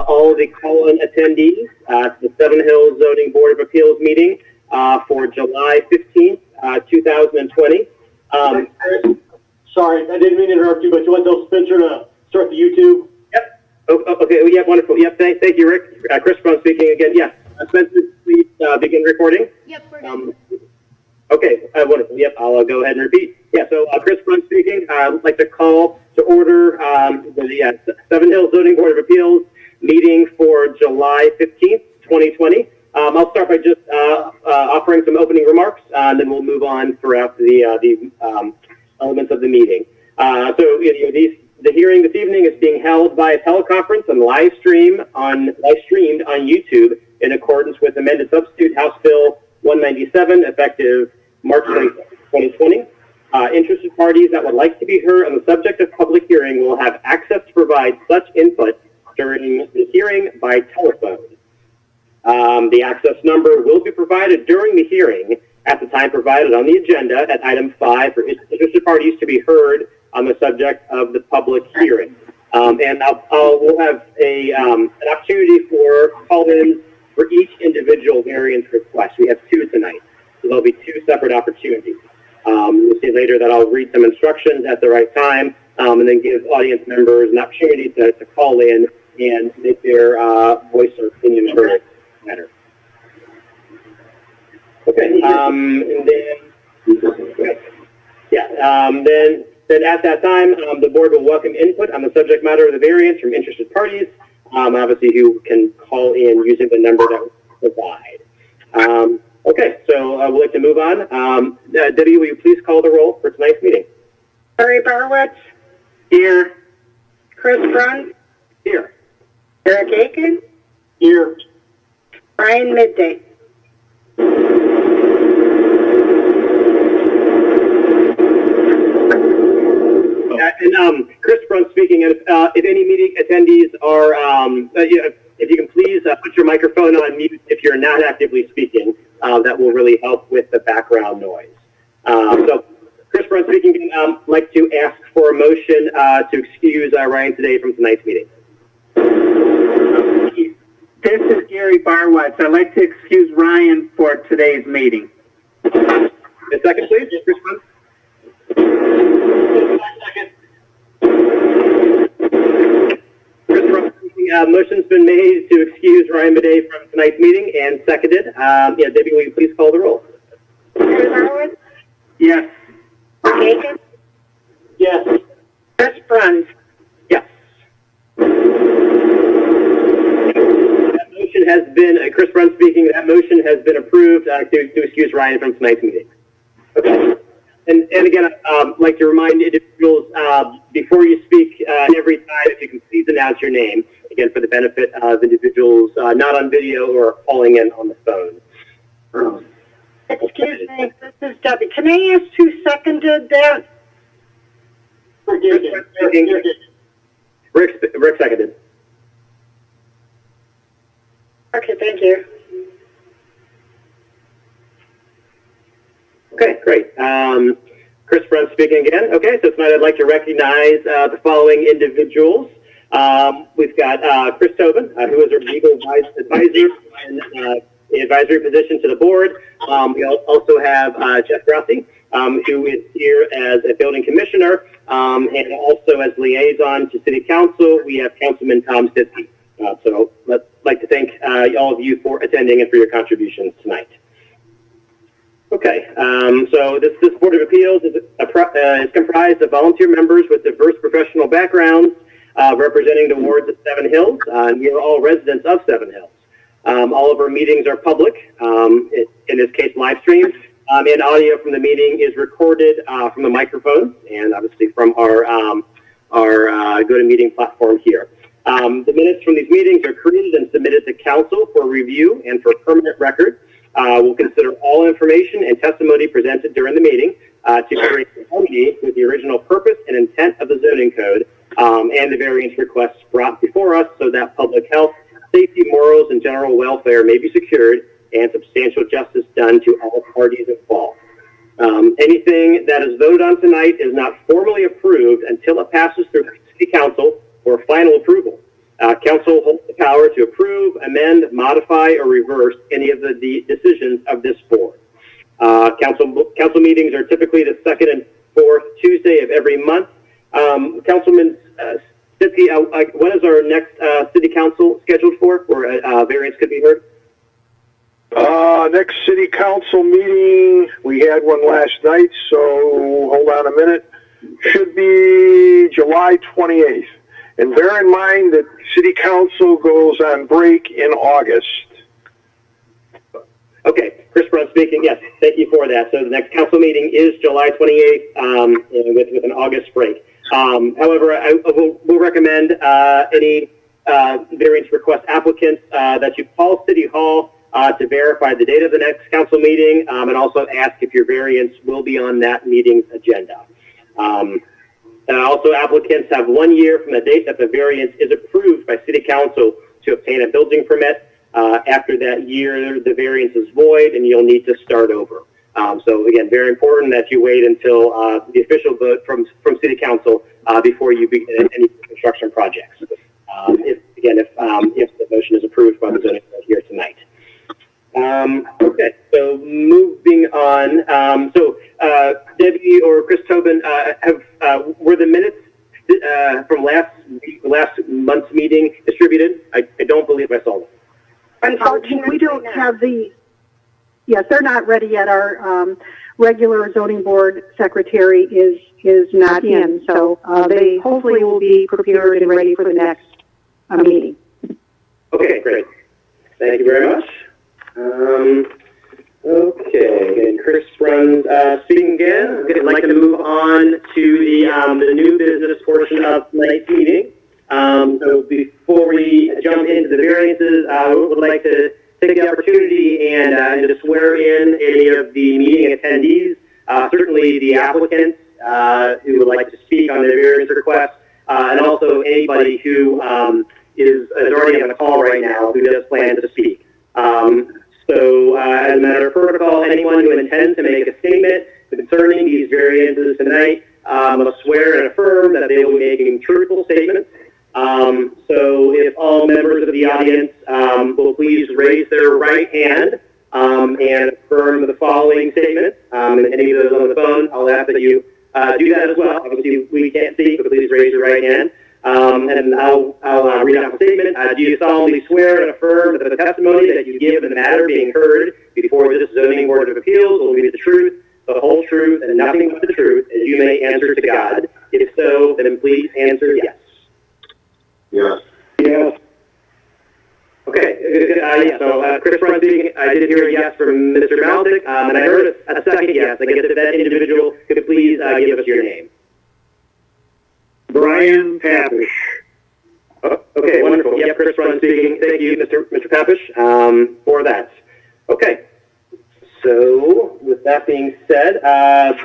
all the call-in attendees to the Seven Hills Zoning Board of Appeals meeting for July 15th, 2020. Sorry, I didn't mean to interrupt you, but you want those Spencer to start the YouTube? Yep. Okay. Yeah, wonderful. Yep. Thank you, Rick. Chris Brown speaking again. Yes. Spencer, please begin recording. Yep, we're good. Okay. Wonderful. Yep. I'll go ahead and repeat. Yeah. So Chris Brown speaking. I'd like to call to order the Seven Hills Zoning Board of Appeals meeting for July 15th, 2020. I'll start by just offering some opening remarks, and then we'll move on throughout the elements of the meeting. The hearing this evening is being held by a teleconference and live streamed on YouTube in accordance with amended substitute House Bill 197, effective March 2020. Interested parties that would like to be heard on the subject of public hearing will have access to provide such input during the hearing by telephone. The access number will be provided during the hearing at the time provided on the agenda at item 5 for interested parties to be heard on the subject of the public hearing. And we'll have an opportunity for call-ins for each individual variance request. We have 2 tonight, so there'll be 2 separate opportunities. You'll see later that I'll read some instructions at the right time, and then give audience members an opportunity to call in and make their voice or opinion heard better. Okay, then at that time, the board will welcome input on the subject matter of the variance from interested parties, obviously who can call in using the number that we provide. Okay, so we'd like to move on. Debbie, will you please call the roll for tonight's meeting? Larry Barwitz. Here. Chris Bruns. Here. Eric Aiken. Here. Brian Midday. And Chris Bruns speaking. And if any meeting attendees are, if you can please put your microphone on mute if you're not actively speaking, that will really help with the background noise. So, Chris Bruns speaking. I'd like to ask for a motion to excuse Ryan today from tonight's meeting. This is Gary Barwitz. I'd like to excuse Ryan for today's meeting. A second, please, Chris Bruns. Chris Bruns speaking. Motion's been made to excuse Ryan Midday from tonight's meeting and seconded. Debbie, will you please call the roll? Larry Barwitz. Yes. Aiken. Yes. Chris Bruns. Yes. That motion has been, Chris Bruns speaking, that motion has been approved to excuse Ryan from tonight's meeting. Okay. And again, I'd like to remind individuals, before you speak every time, if you can please announce your name, again, for the benefit of individuals not on video or calling in on the phone. Excuse me, this is Debbie. Can I ask who seconded that? Rick seconded. Okay, thank you. Okay, great. Chris Bruns speaking again. Okay, so tonight I'd like to recognize the following individuals. We've got Chris Tobin, who is our legal advisor in the advisory position to the board. We also have Jeff Rossi, who is here as a building commissioner, and also as liaison to city council, we have Councilman Tom Sitzky. So I'd like to thank all of you for attending and for your contributions tonight. Okay, so this Board of Appeals is comprised of volunteer members with diverse professional backgrounds representing the wards of Seven Hills. We are all residents of Seven Hills. All of our meetings are public, in this case live streamed, and audio from the meeting is recorded from the microphones and obviously from our GoToMeeting platform here. The minutes from these meetings are created and submitted to council for review and for permanent record. We'll consider all information and testimony presented during the meeting to create harmony with the original purpose and intent of the zoning code and the variance requests brought before us so that public health, safety, morals, and general welfare may be secured and substantial justice done to all parties involved. Anything that is voted on tonight is not formally approved until it passes through City Council for final approval. Council holds the power to approve, amend, modify, or reverse any of the decisions of this board. Council meetings are typically the second and fourth Tuesday of every month. Councilman Stitsky, when is our next city council scheduled for, where variance could be heard? Next city council meeting, we had one last night, so hold on a minute. Should be July 28th. And bear in mind that city council goes on break in August. Okay, Chris Brown speaking. Yes, thank you for that. So the next council meeting is July 28th with an August break. However, I will recommend any variance request applicants that you call City Hall to verify the date of the next council meeting, and also ask if your variance will be on that meeting's agenda. Also, applicants have 1 year from the date that the variance is approved by City Council to obtain a building permit. After that year, the variance is void, and you'll need to start over. So again, very important that you wait until the official vote from City Council before you begin any construction projects. If the motion is approved by the zoning board here tonight. Okay, so moving on. Debbie or Chris Tobin, were the minutes from last month's meeting distributed? I don't believe I saw them. Unfortunately, We don't have the, yes, they're not ready yet. Our regular zoning board secretary is not in, so they hopefully will be prepared and ready for the next meeting. Okay, great. Thank you very much. Okay, and Chris runs speaking again. I'd like to move on to the new business portion of tonight's meeting. So before we jump into the variances, I would like to take the opportunity and to swear in any of the meeting attendees, certainly the applicants who would like to speak on their variance request, and also anybody who is already on the call right now who does plan to speak. As a matter of protocol, anyone who intends to make a statement concerning these variances tonight must swear and affirm that they will be making truthful statements. So if all members of the audience will please raise their right hand and affirm the following statement. And any of those on the phone, I'll ask that you do that as well. Obviously, we can't see, but please raise your right hand. And I'll read out the statement. Do you solemnly swear and affirm that the testimony that you give in the matter being heard before this zoning board of appeals will be the truth, the whole truth, and nothing but the truth, as you may answer to God? If so, then please answer yes. Yes. Yes. Okay. So Chris Brown speaking. I did hear a yes from Mr. Maldick, and I heard a second yes. I guess if that individual could please give us your name. Brian Papish. Oh, okay, wonderful. Yep, Chris Brown speaking. Thank you, Mr. Papish, for that. Okay. So, with that being said,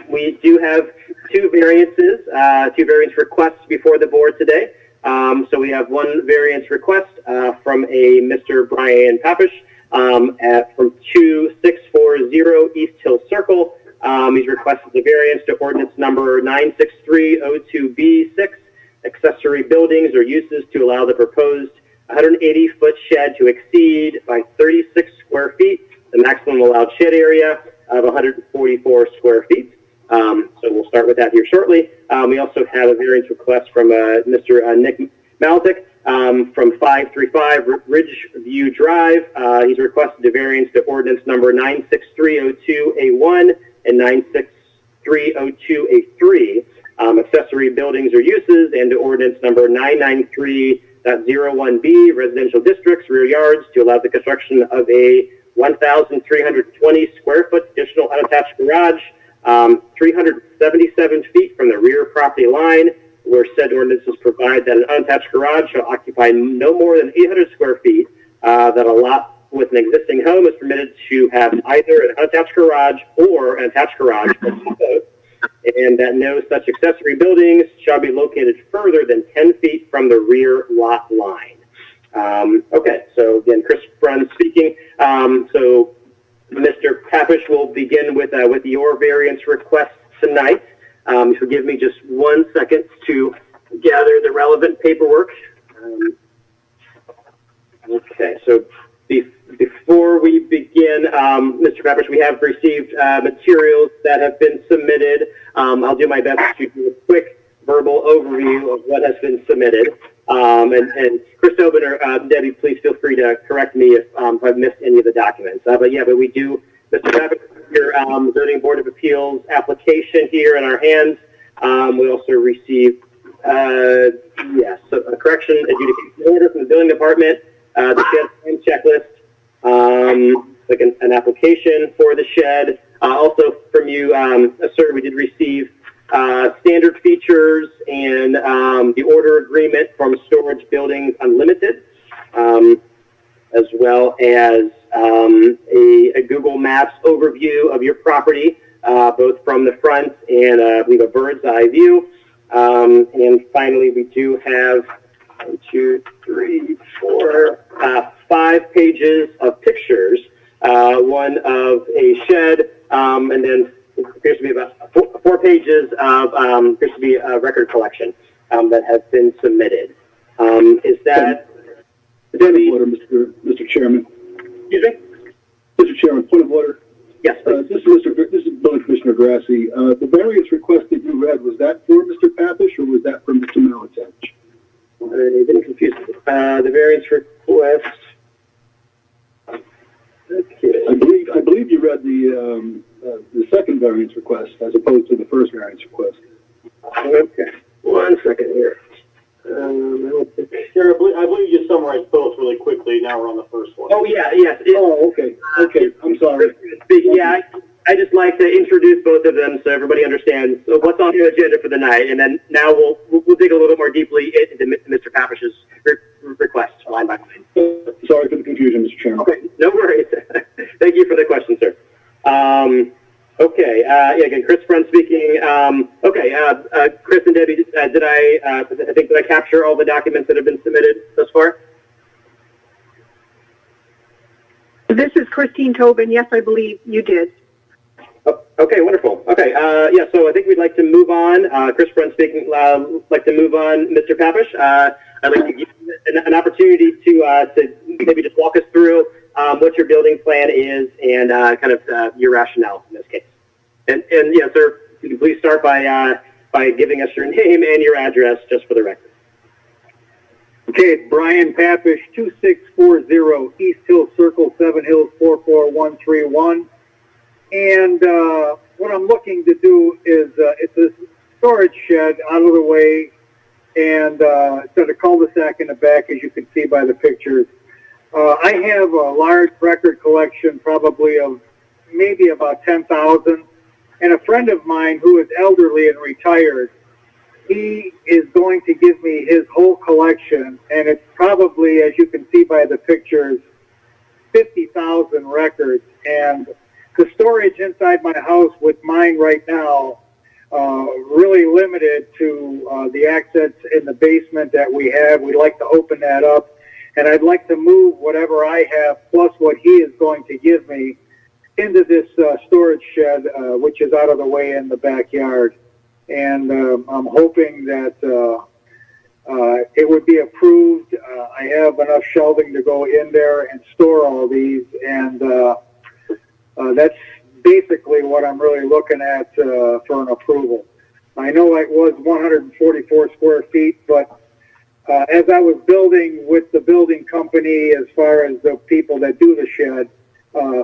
we do have two variance requests before the board today. So we have one variance request from a Mr. Brian Papish from 2640 East Hill Circle. He's requested the variance to ordinance number 96302B6, accessory buildings or uses to allow the proposed 180-foot shed to exceed by 36 square feet the maximum allowed shed area of 144 square feet. So we'll start with that here shortly. We also have a variance request from Mr. Nick Maldick from 535 Ridgeview Drive. He's requested a variance to ordinance number 96302A1 and 96302A3, accessory buildings or uses, and to ordinance number 993.01B, residential districts, rear yards, to allow the construction of a 1,320 square foot additional unattached garage 377 feet from the rear property line, where said ordinances provide that an unattached garage shall occupy no more than 800 square feet, that a lot with an existing home is permitted to have either an unattached garage or an attached garage, and that no such accessory buildings shall be located further than 10 feet from the rear lot line. Okay, so again, Chris Brunn speaking. So Mr. Papish will begin with your variance request tonight. So give me just 1 second to gather the relevant paperwork. Okay, so before we begin, Mr. Peppers, we have received materials that have been submitted. I'll do my best to do a quick verbal overview of what has been submitted. And Chris Tobin or Debbie, please feel free to correct me if I've missed any of the documents. But we do, Mr. Peppers, your Zoning Board of Appeals application here in our hands. We also received, so a correction adjudication order from the building department, the shed plan checklist, like an application for the shed. Also from you, sir, we did receive standard features and the order agreement from Storage Buildings Unlimited, as well as a Google Maps overview of your property, both from the front and I believe a bird's eye view. And finally, we do have 5 pages of pictures, one of a shed, and then it appears to be about 4 pages of appears to be a record collection that has been submitted. Is that Point of order, Mr. Chairman. Excuse me? Mr. Chairman, point of order. Yes. This is Building Commissioner Grassi. The variance request that you read, was that for Mr. Papish or was that for Mr. Malatach? I've been confused. The variance request. Okay. I believe you read the second variance request as opposed to the first variance request. Okay. 1 second here. Gary, I believe you summarized both really quickly. Now we're on the first one. Oh, yeah, yes. Oh, okay. Okay, I'm sorry. Speaking, yeah, I just like to introduce both of them so everybody understands what's on the agenda for the night, and then now we'll dig a little bit more deeply into Mr. Papish's request, line by line. Sorry for the confusion, Mr. Chairman. Okay, no worries. Thank you for the question, sir. Okay, again, Chris Front speaking. Chris and Debbie, did I capture all the documents that have been submitted thus far? This is Christine Tobin. Yes, I believe you did. Oh, okay, wonderful. Okay, so I think we'd like to move on. Chris Front speaking. Like to move on, Mr. Papish. I'd like to give you an opportunity to maybe just walk us through what your building plan is and kind of your rationale in this case. And yeah, sir, could you please start by giving us your name and your address just for the record. Okay, it's Brian Papish, 2640 East Hill Circle, 7 Hills, 44131. And what I'm looking to do is it's a storage shed out of the way, and it's got a cul-de-sac in the back, as you can see by the pictures. I have a large record collection, probably of maybe about 10,000. And a friend of mine who is elderly and retired, he is going to give me his whole collection, and it's probably, as you can see by the pictures, 50,000 records. And the storage inside my house with mine right now, really limited to the access in the basement that we have. We'd like to open that up, and I'd like to move whatever I have plus what he is going to give me into this storage shed, which is out of the way in the backyard. And I'm hoping that it would be approved. I have enough shelving to go in there and store all these, and that's basically what I'm really looking at for an approval. I know it was 144 square feet, but as I was building with the building company, as far as the people that do the shed,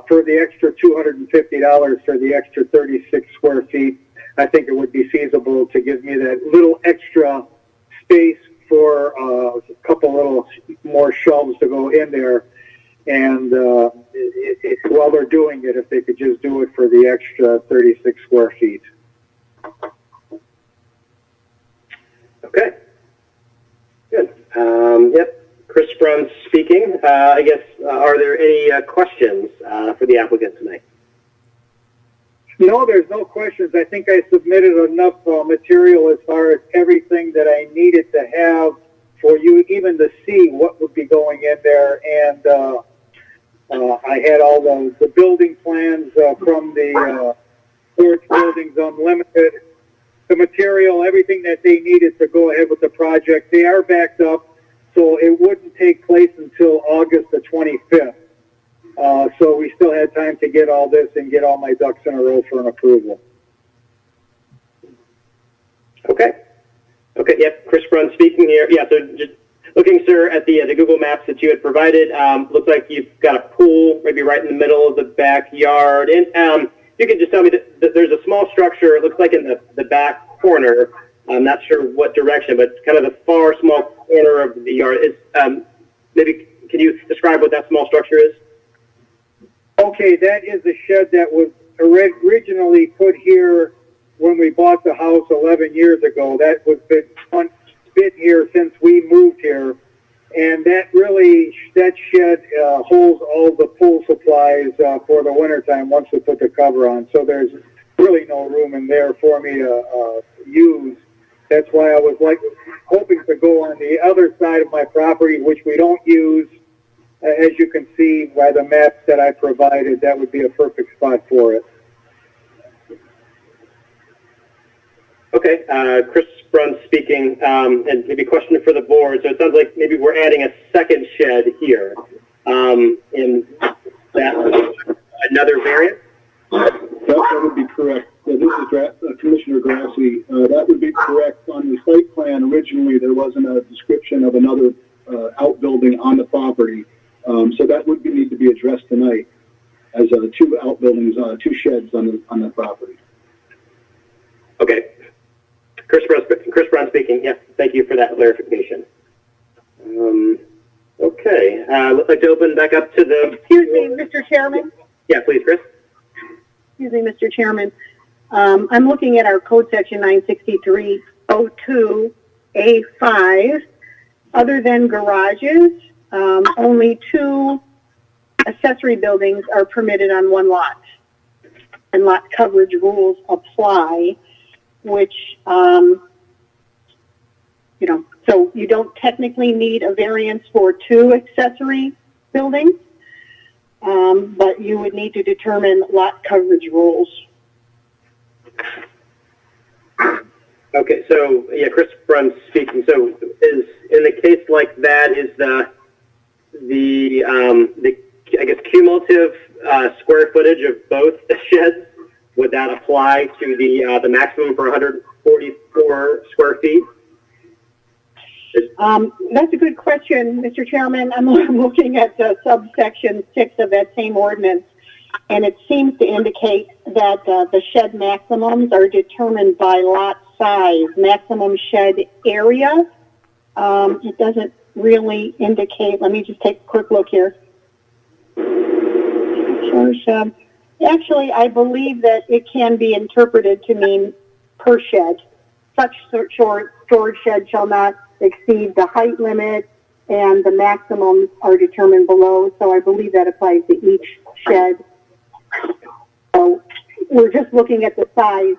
for the extra $250 for the extra 36 square feet, I think it would be feasible to give me that little extra space for a couple little more shelves to go in there. And while they're doing it, if they could just do it for the extra 36 square feet. Okay. Good. Yep. Chris Brown speaking. I guess, are there any questions for the applicant tonight? No, there's no questions. I think I submitted enough material as far as everything that I needed to have for you even to see what would be going in there. And I had all the building plans from the Storage Buildings Unlimited, the material, everything that they needed to go ahead with the project. They are backed up. so it wouldn't take place until August the 25th. So we still had time to get all this and get all my ducks in a row for an approval. Okay. Okay, yep, Chris Brunn speaking here. Yeah, so just looking, sir, at the Google Maps that you had provided, looks like you've got a pool maybe right in the middle of the backyard. And you could just tell me that there's a small structure, it looks like in the back corner. I'm not sure what direction, but kind of the far small corner of the yard. Is maybe can you describe what that small structure is? Okay, that is a shed that was originally put here when we bought the house 11 years ago. That was been here since we moved here. And that shed holds all the pool supplies for the wintertime once we put the cover on. So there's really no room in there for me to use. That's why I was hoping to go on the other side of my property, which we don't use. As you can see by the maps that I provided, that would be a perfect spot for it. Okay, Chris Brunn speaking, and maybe a question for the board. So it sounds like maybe we're adding a second shed here. In that another variant? That would be correct. This is Commissioner Grassi. That would be correct. On the site plan, originally there wasn't a description of another outbuilding on the property. So that would need to be addressed tonight as two outbuildings, two sheds on the property. Okay. Chris Brunn speaking. Yes, thank you for that clarification. Okay, I'd like to open back up to the... Excuse me, Mr. Chairman. Yeah, please, Chris. Excuse me, Mr. Chairman. I'm looking at our code section 96302A5. Other than garages, only 2 accessory buildings are permitted on one lot. And lot coverage rules apply, which, so you don't technically need a variance for 2 accessory buildings, but you would need to determine lot coverage rules. Okay, so yeah, Chris Brunn speaking. So is in the case like that, is the I guess cumulative square footage of both sheds, would that apply to the maximum for 144 square feet? That's a good question, Mr. Chairman. I'm looking at subsection 6 of that same ordinance, and it seems to indicate that the shed maximums are determined by lot size, maximum shed area. It doesn't really indicate. Let me just take a quick look here. Actually, I believe that it can be interpreted to mean per shed. Such storage shed shall not exceed the height limit, and the maximums are determined below. So I believe that applies to each shed. So we're just looking at the size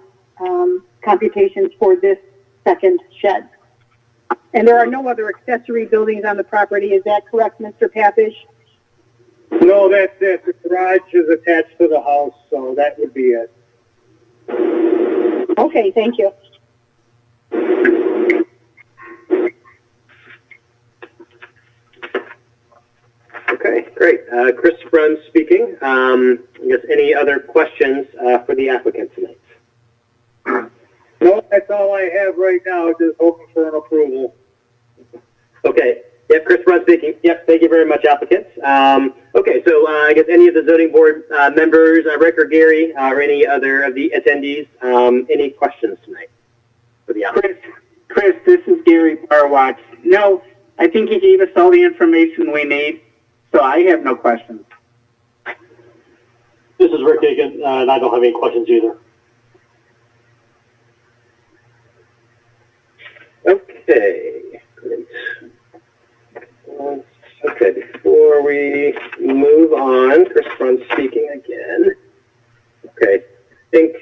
computations for this second shed. And there are no other accessory buildings on the property. Is that correct, Mr. Papish? No, that's it. The garage is attached to the house, so that would be it. Okay, thank you. Okay, great. Chris Brunn speaking. I guess any other questions for the applicant tonight? No, that's all I have right now. Just hoping for an approval. Okay. Yep, Chris Brunn speaking. Yep, thank you very much, applicants. Okay, so I guess any of the zoning board members, Rick or Gary, or any other of the attendees, any questions tonight for the applicant? Chris, this is Gary Barwatch. No, I think he gave us all the information we need, so I have no questions. This is Rick Aiken, and I don't have any questions either. Okay, great. Okay, before we move on, Chris Brunn speaking again. Okay, I think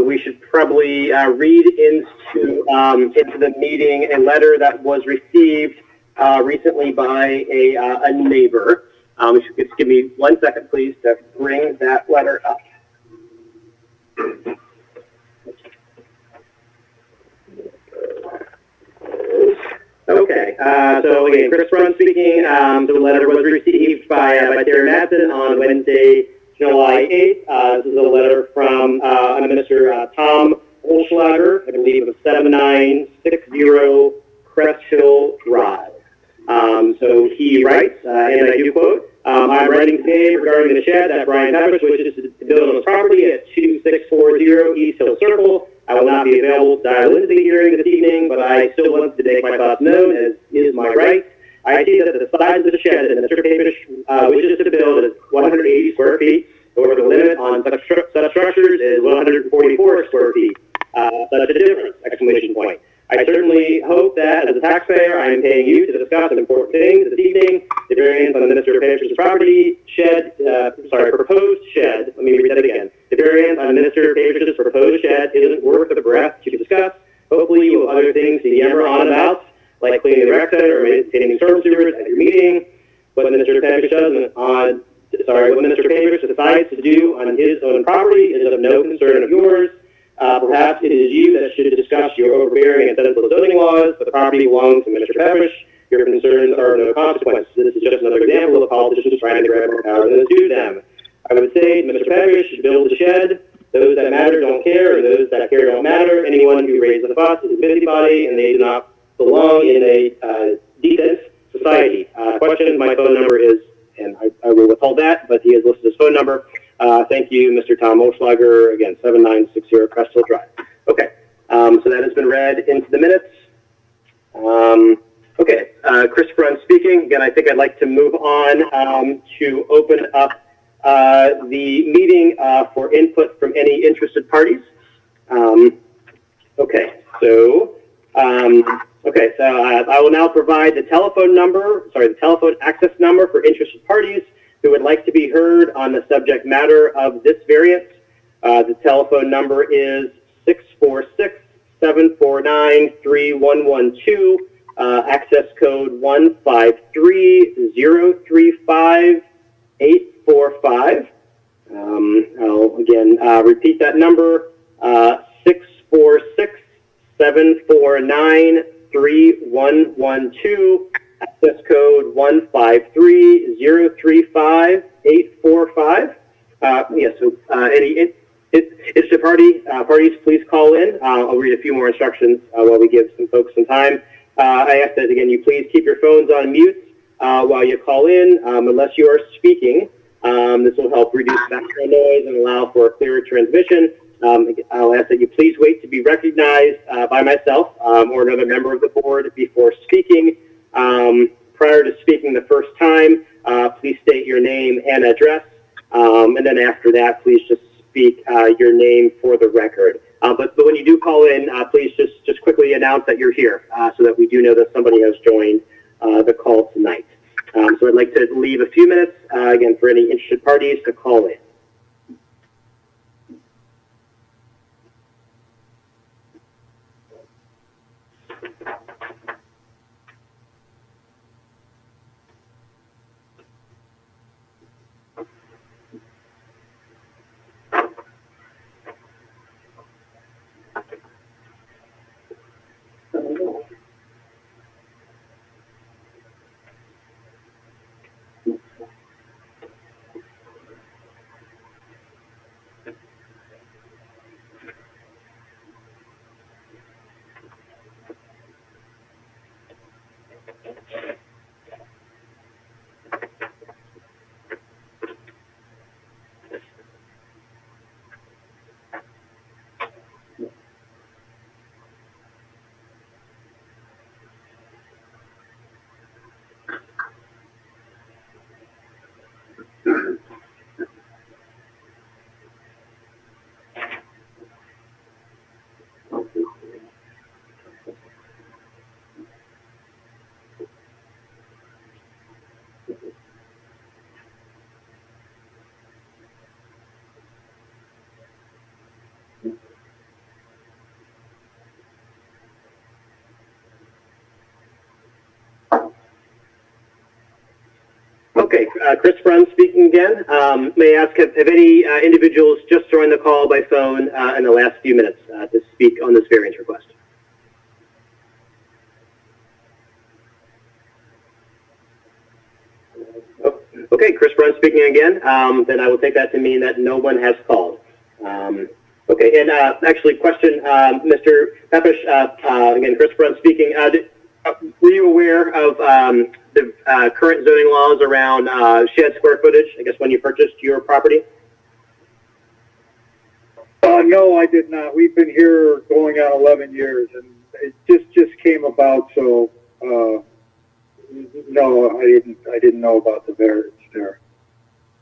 we should probably read into the meeting a letter that was received recently by a neighbor. If you could give me 1 second, please, to bring that letter up. Okay. So again, Chris Brunn speaking. So the letter was received by Terry Madsen on Wednesday, July 8th. This is a letter from Mr. Tom Olschlager, I believe it was 7960 Crest Hill Drive. So he writes, and I do quote, I'm writing today regarding the shed that Brian Pappas wishes to build on his property at 2640 East Hill Circle. I will not be available to dial into the hearing this evening, but I still want to make my thoughts known, as is my right. I see that the size of the shed that Mr. Pappas wishes to build is 180 square feet, however the limit on such structures is 144 square feet. Such a difference! Exclamation point. I certainly hope that, as a taxpayer, I am paying you to discuss important things this evening. The variance on Mr. Pappas' property proposed shed. Let me read that again. The variance on Mr. Pappas' proposed shed isn't worth the breath to discuss. Hopefully, you will have other things to yammer on about, like cleaning the rec center or maintaining storm sewers at your meeting. What Mr. Pappas decides to do on his own property is of no concern of yours. Perhaps it is you that should discuss your overbearing and sensible zoning laws, but the property belongs to Mr. Pappas. Your concerns are of no consequence. This is just another example of politicians trying to grab more power than is due them. I would say Mr. Pappas should build the shed. Those that matter don't care, and those that care don't matter. Anyone who raises a fuss is a busybody, and they do not belong in a decent society. Question, my phone number is, and I will withhold that, but he has listed his phone number. Thank you, Mr. Tom Olschlager, again, 7960 Crest Hill Drive. Okay, so that has been read into the minutes. Chris Brunn speaking. Again, I think I'd like to move on to open up the meeting for input from any interested parties. I will now provide the telephone access number for interested parties who would like to be heard on the subject matter of this variance. The telephone number is 646-749-3112, access code 153-035-845. I'll again repeat that number, 646-749-3112, access code 153-035-845. Any interested parties, please call in. I'll read a few more instructions while we give some folks some time. I ask that, again, you please keep your phones on mute while you call in, unless you are speaking. This will help reduce background noise and allow for a clearer transmission. I'll ask that you please wait to be recognized by myself or another member of the board before speaking. Prior to speaking the first time, please state your name and address, and then after that, please just speak your name for the record. But when you do call in, please just quickly announce that you're here so that we do know that somebody has joined the call tonight. So I'd like to leave a few minutes, again, for any interested parties to call in. Okay, Chris Brunn speaking again. May I ask, have any individuals just joined the call by phone in the last few minutes to speak on this variance request? Okay, Chris Brunt speaking again. Then I will take that to mean that no one has called. Okay, and actually, question, Mr. Pepish, again, Chris Brunt speaking. Were you aware of the current zoning laws around shed square footage, I guess, when you purchased your property? No, I did not. We've been here going on 11 years, and it just came about. So, no, I didn't know about the variance there.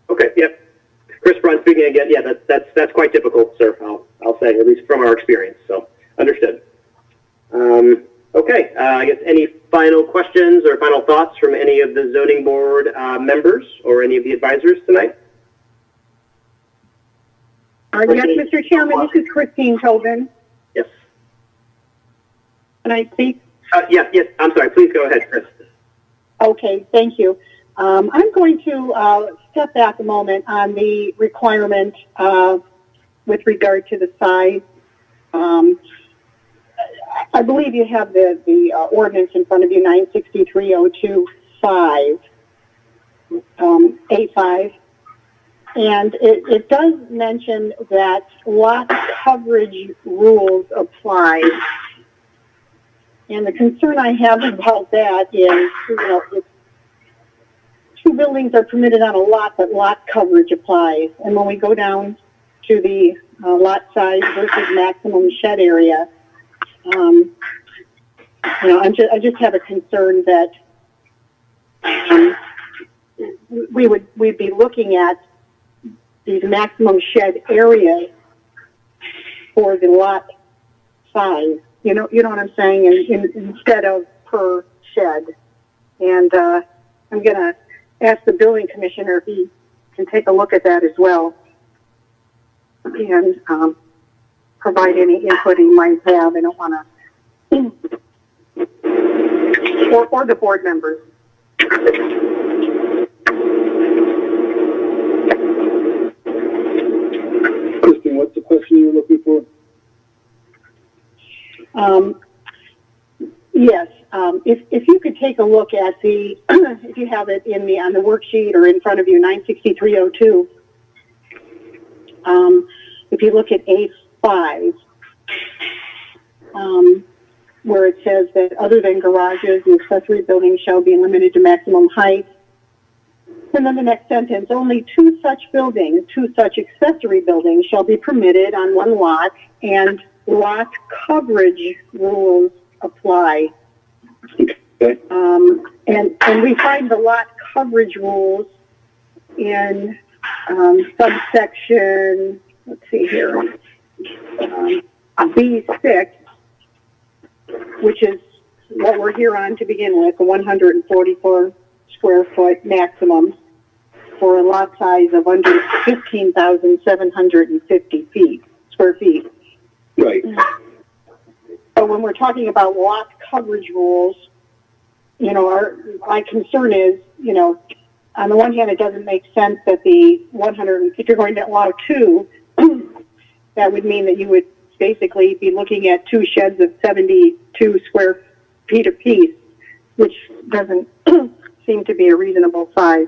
Okay, yep. Chris Brunt speaking again. Yeah, that's quite typical, sir. I'll say, at least from our experience. So, understood. Okay, I guess any final questions or final thoughts from any of the zoning board members or any of the advisors tonight? Yes, Mr. Chairman, this is Christine Tobin. Yes. Can I speak? Yes, I'm sorry. Please go ahead, Chris. Okay, thank you. I'm going to step back a moment on the requirement with regard to the size. I believe you have the ordinance in front of you, 96302.5, A5. And it does mention that lot coverage rules apply. And the concern I have about that is, if two buildings are permitted on a lot, but lot coverage applies. And when we go down to the lot size versus maximum shed area, I just have a concern that we'd be looking at these maximum shed areas for the lot size. You know what I'm saying? Instead of per shed. And I'm going to ask the building commissioner if he can take a look at that as well and provide any input he might have. I don't want to, or the board members. Kristen, what's the question you're looking for? Yes, if you could take a look at the, if you have it on the worksheet or in front of you, 96302. If you look at A5, where it says that other than garages, the accessory buildings shall be limited to maximum height. And then the next sentence, only two such accessory buildings shall be permitted on one lot, and lot coverage rules apply. Okay. And we find the lot coverage rules in subsection, let's see here, B6, which is what we're here on to begin with, the 144 square foot maximum for a lot size of under 15,750 square feet. Right. So when we're talking about lot coverage rules, my concern is, on the one hand, it doesn't make sense that if you're going to allow two, that would mean that you would basically be looking at two sheds of 72 square feet apiece, which doesn't seem to be a reasonable size.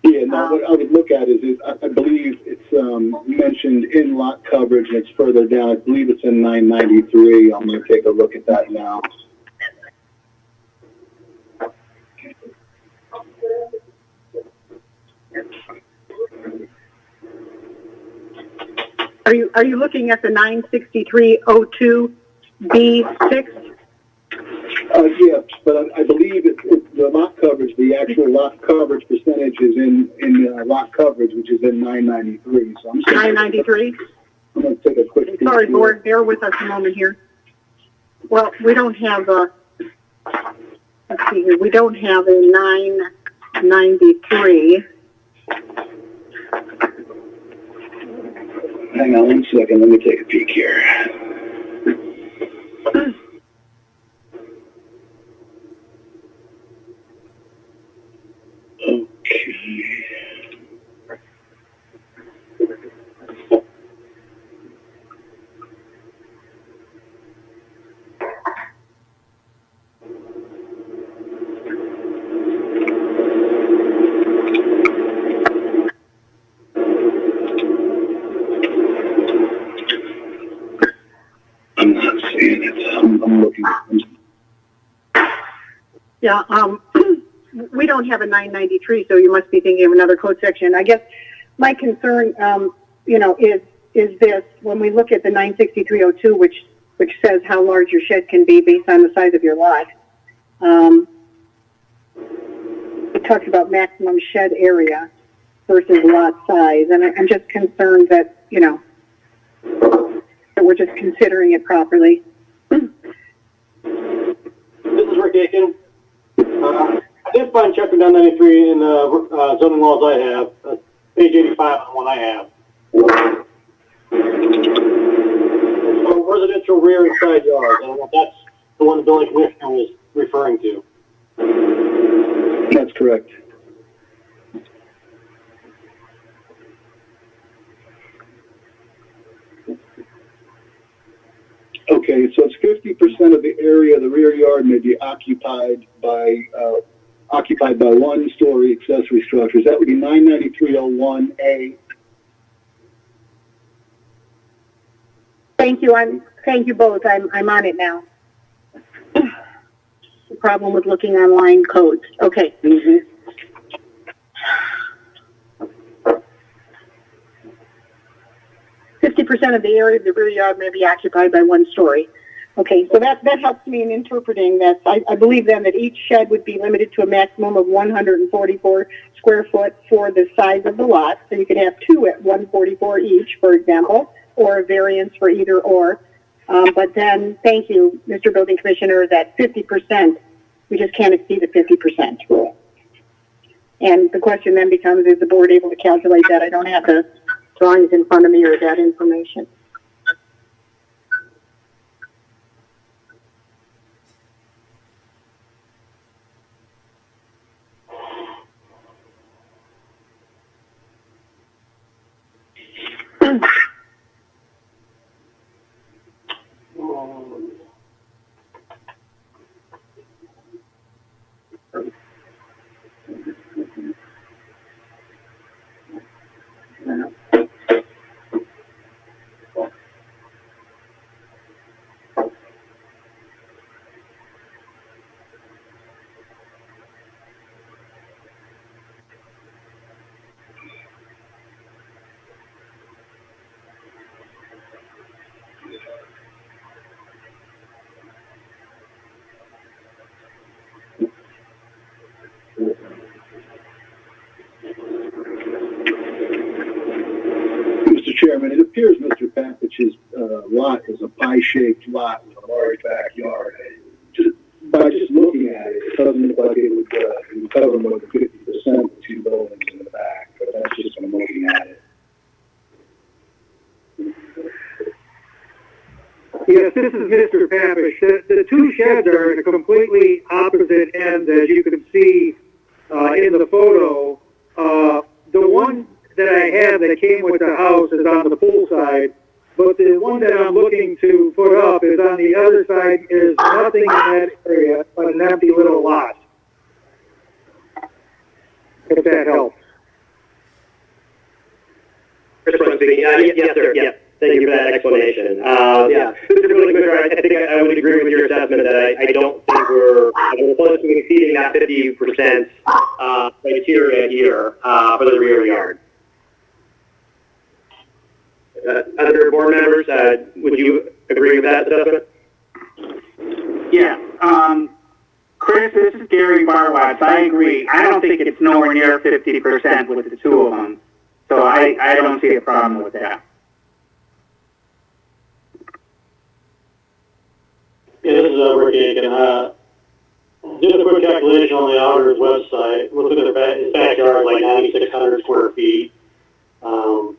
Yeah, no, what I would look at is I believe it's mentioned in lot coverage, and it's further down. I believe it's in 993. I'm going to take a look at that now. Are you looking at the 96302 B6? Yes, but I believe the lot coverage, the actual lot coverage percentage is in lot coverage, which is in 993. So I'm 993? I'm going to take a quick peek. Sorry, board, bear with us a moment here. Well, we don't have let's see here, we don't have a 993. Hang on one second. Let me take a peek here. Okay. seeing it. I'm looking. Yeah, we don't have a 993, so you must be thinking of another code section. I guess my concern, is this, when we look at the 96302, which says how large your shed can be based on the size of your lot, it talks about maximum shed area versus lot size, and I'm just concerned that, that we're just considering it properly. This is Rick Aiken. I did find chapter 993 in the zoning laws I have, page 85 on the one I have. So residential rear and side yards, I don't know if that's the one the building commissioner was referring to. That's correct. Okay, so it's 50% of the area of the rear yard may be occupied by one-story accessory structures. That would be 99301A. Thank you both. I'm on it now. The problem with looking online codes. Okay. Mm-hmm. 50% of the area of the rear yard may be occupied by one story. Okay, so that helps me in interpreting this. I believe then that each shed would be limited to a maximum of 144 square foot for the size of the lot. So you could have two at 144 each, for example, or a variance for either or. But then, thank you, Mr. Building Commissioner, that 50%, we just can't exceed the 50% rule. And the question then becomes, is the board able to calculate that? I don't have the drawings in front of me or that information. Mr. Chairman, it appears Mr. Papich's lot is a pie-shaped lot with a large backyard. By just looking at it, it doesn't look like it would cover more than 50% of the two buildings in the back, but that's just from looking at it. Yes, this is Mr. Papish. The two sheds are at a completely opposite end, as you can see in the photo. The one that I have that came with the house is on the pool side, but the one that I'm looking to put up is on the other side. There's nothing in that area but an empty little lot. If that helps. Chris Brown speaking. Yes, sir. Yeah. Thank you for that explanation. Yeah, Mr. Building Commissioner, I think I would agree with your assessment that I don't think we're close to exceeding that 50% criteria here for the rear yard. Other board members, would you agree with that assessment? Yeah. Chris, this is Gary Barwatz. I agree. I don't think it's nowhere near 50% with the two of them. So I don't see a problem with that. Yeah, this is Rick Aiken. Did a quick calculation on the auditor's website. Looked at his backyard, like 9,600 square feet.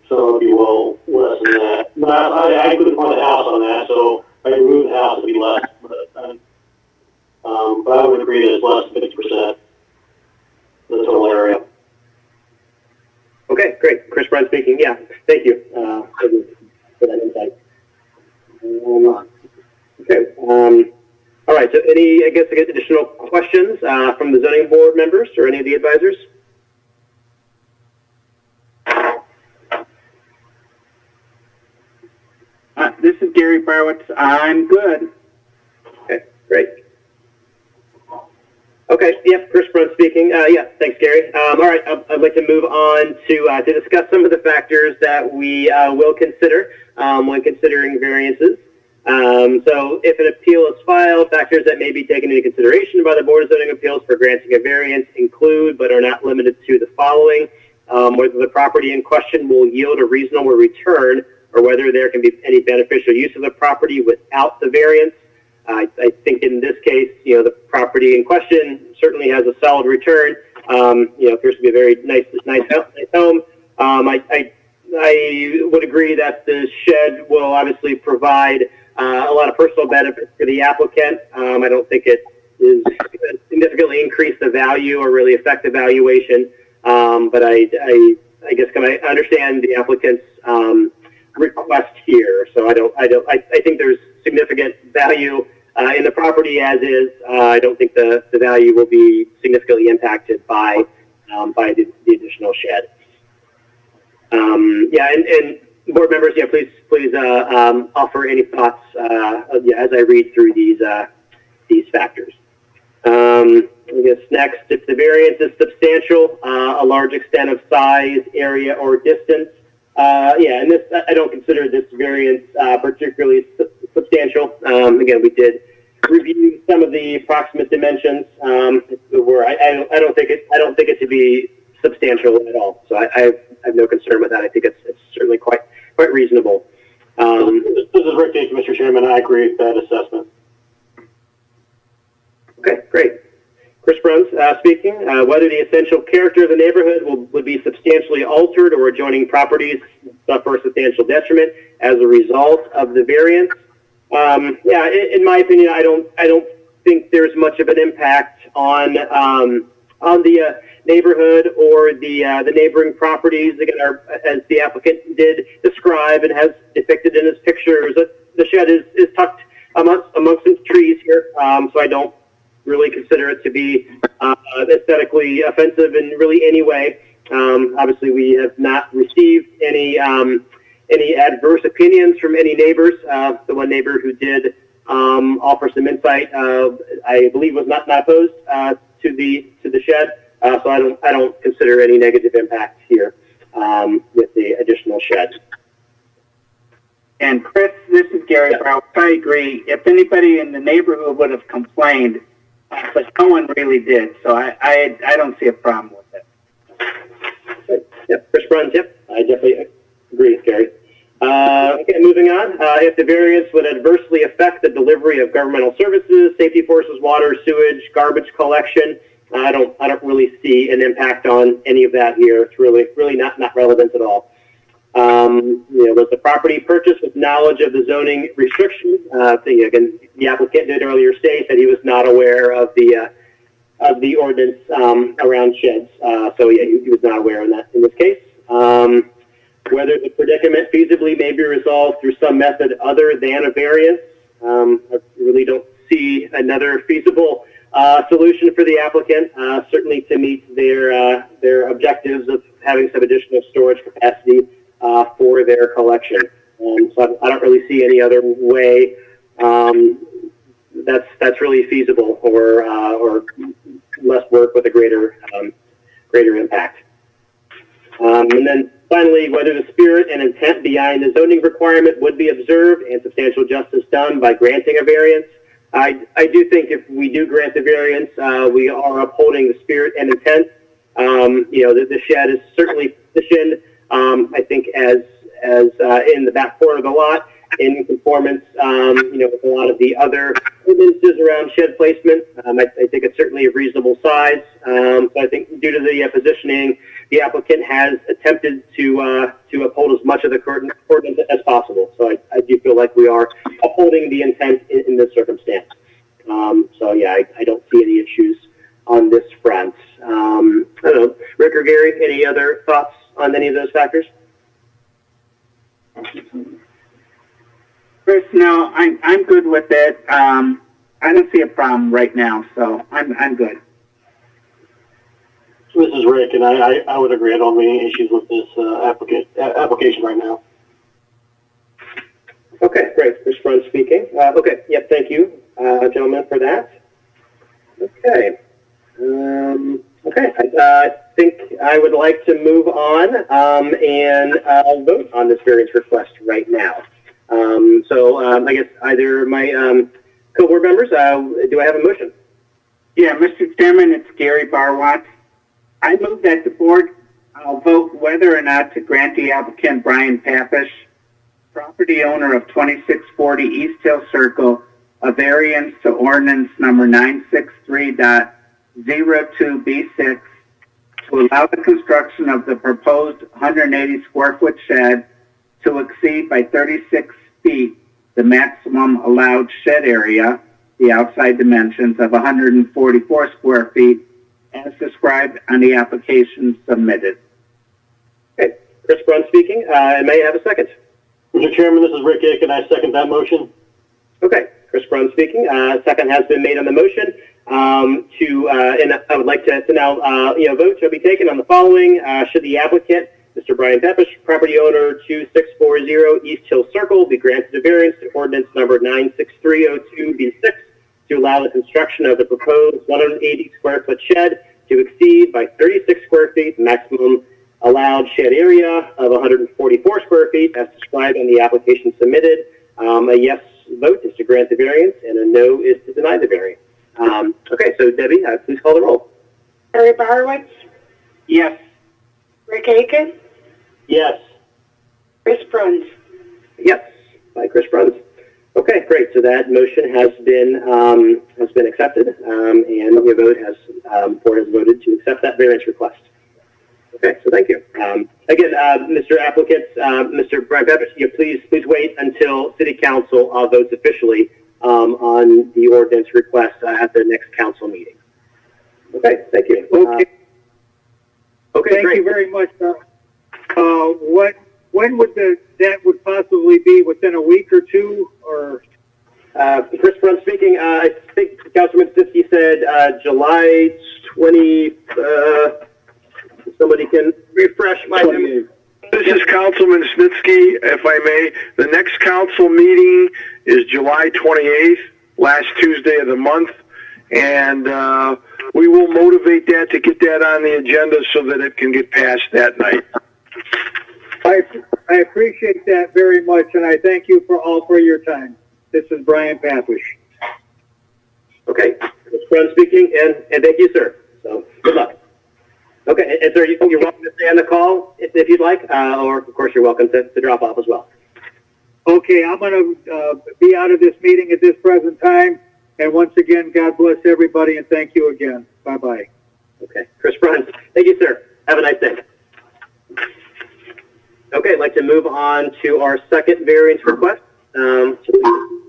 So it'd be well less than that. But I couldn't find a house on that, so if I removed the house, it'd be less. But I would agree that it's less than 50% of the total area. Okay, great. Chris Brown speaking. Yeah, thank you for that insight. Okay. All right. So, any, additional questions from the zoning board members or any of the advisors? This is Gary Barwitz. I'm good. Okay, yep, Chris Brunt speaking. Yeah, thanks, Gary. All right, I'd like to move on to discuss some of the factors that we will consider when considering variances. So if an appeal is filed, factors that may be taken into consideration by the Board of Zoning Appeals for granting a variance include, but are not limited to, the following: whether the property in question will yield a reasonable return, or whether there can be any beneficial use of the property without the variance. I think in this case, the property in question certainly has a solid return. Appears to be a very nice home. I would agree that the shed will obviously provide a lot of personal benefits for the applicant. I don't think it is significantly increase the value or really affect the valuation. But I guess I understand the applicant's request here. So I think there's significant value in the property as is. I don't think the value will be significantly impacted by the additional shed. And board members, please offer any thoughts as I read through these factors. I guess next, if the variance is substantial, a large extent of size, area, or distance. And this, I don't consider this variance particularly substantial. Again, we did review some of the approximate dimensions. Where I don't think it to be substantial at all. So I have no concern with that. I think it's certainly quite reasonable. This is Rick Gake, Mr. Chairman. I agree with that assessment. Okay, great. Chris Bruns speaking. Whether the essential character of the neighborhood would be substantially altered or adjoining properties suffer substantial detriment as a result of the variance. In my opinion, I don't think there's much of an impact on the neighborhood or the neighboring properties. Again, as the applicant did describe and has depicted in his pictures, the shed is tucked amongst some trees here. So I don't really consider it to be aesthetically offensive in really any way. Obviously, we have not received any adverse opinions from any neighbors. The one neighbor who did offer some insight, I believe, was not opposed to the shed. So I don't consider any negative impact here with the additional shed. And Chris, this is Gary Brown. I agree. If anybody in the neighborhood would have complained, but no one really did, so I don't see a problem with it. Yep, Chris Bruns, yep, I definitely agree with Gary. Okay, moving on. If the variance would adversely affect the delivery of governmental services, safety forces, water, sewage, garbage collection, I don't really see an impact on any of that here. It's really not relevant at all. Was the property purchased with knowledge of the zoning restrictions? Again, the applicant did earlier state that he was not aware of the ordinance around sheds. So yeah, he was not aware in this case. Whether the predicament feasibly may be resolved through some method other than a variance. I really don't see another feasible solution for the applicant, certainly to meet their objectives of having some additional storage capacity for their collection. So I don't really see any other way that's really feasible or less work with a greater impact. And then finally, whether the spirit and intent behind the zoning requirement would be observed and substantial justice done by granting a variance. I do think if we do grant the variance, we are upholding the spirit and intent. The shed is certainly positioned, I think, as in the back corner of the lot, in conformance, with a lot of the other ordinances around shed placement. I think it's certainly a reasonable size. So I think due to the positioning, the applicant has attempted to uphold as much of the ordinance as possible. So I do feel like we are upholding the intent in this circumstance. I don't see any issues on this front. I don't know, Rick or Gary, any other thoughts on any of those factors? Chris, no, I'm good with it. I don't see a problem right now, so I'm good. This is Rick, and I would agree. I don't have any issues with this application right now. Okay, great. Chris Bruns speaking. Thank you, gentlemen, for that. Okay. Okay, I think I would like to move on and vote on this variance request right now. I guess either my co-board members, do I have a motion? Yeah, Mr. Chairman, it's Gary Barwat. I move that the board vote whether or not to grant the applicant Brian Papish, property owner of 2640 East Hill Circle, a variance to ordinance number 963.02B6 to allow the construction of the proposed 180 square foot shed to exceed by 36 feet the maximum allowed shed area, the outside dimensions of 144 square feet, as described on the application submitted. Okay, Chris Brunn speaking. May I have a second? Mr. Chairman, this is Rick Aiken. I second that motion. Okay, Chris Brunn speaking. Second has been made on the motion. And I would like to now, vote shall be taken on the following. Should the applicant, Mr. Brian Papish, property owner 2640 East Hill Circle, be granted a variance to ordinance number 96302B6 to allow the construction of the proposed 180 square foot shed to exceed by 36 square feet maximum allowed shed area of 144 square feet as described on the application submitted. A yes vote is to grant the variance and a no is to deny the variance. Okay, so Debbie, please call the roll. Gary Barwitz, Yes. Rick Aiken, Yes. Chris Bruns. Yes, by Chris Bruns. Okay, great. So that motion has been accepted, and the vote has board has voted to accept that variance request. Okay, so thank you. Again, Mr. Applicant, Mr. Brian Papish, please wait until City Council votes officially on the ordinance request at the next council meeting. Okay, thank you. Okay. Okay, Thank great. you very much. When would that would possibly be, within a week or two, or? Chris Brunn speaking. I think Councilman Snitsky said July 20. Somebody can refresh my memory. This is Councilman Snitsky, if I may. The next council meeting is July 28th, last Tuesday of the month, and we will motivate that to get that on the agenda so that it can get passed that night. I appreciate that very much, and I thank you for your time. This is Brian Papish. Okay, Chris Brunn speaking, and thank you, sir. So good luck. Okay, and sir, you're welcome to stay on the call if you'd like, or of course you're welcome to drop off as well. Okay, I'm going to be out of this meeting at this present time, and once again, God bless everybody, and thank you again. Bye-bye. Okay, Chris Brunn, thank you, sir. Have a nice day. Okay, I'd like to move on to our second variance request. So give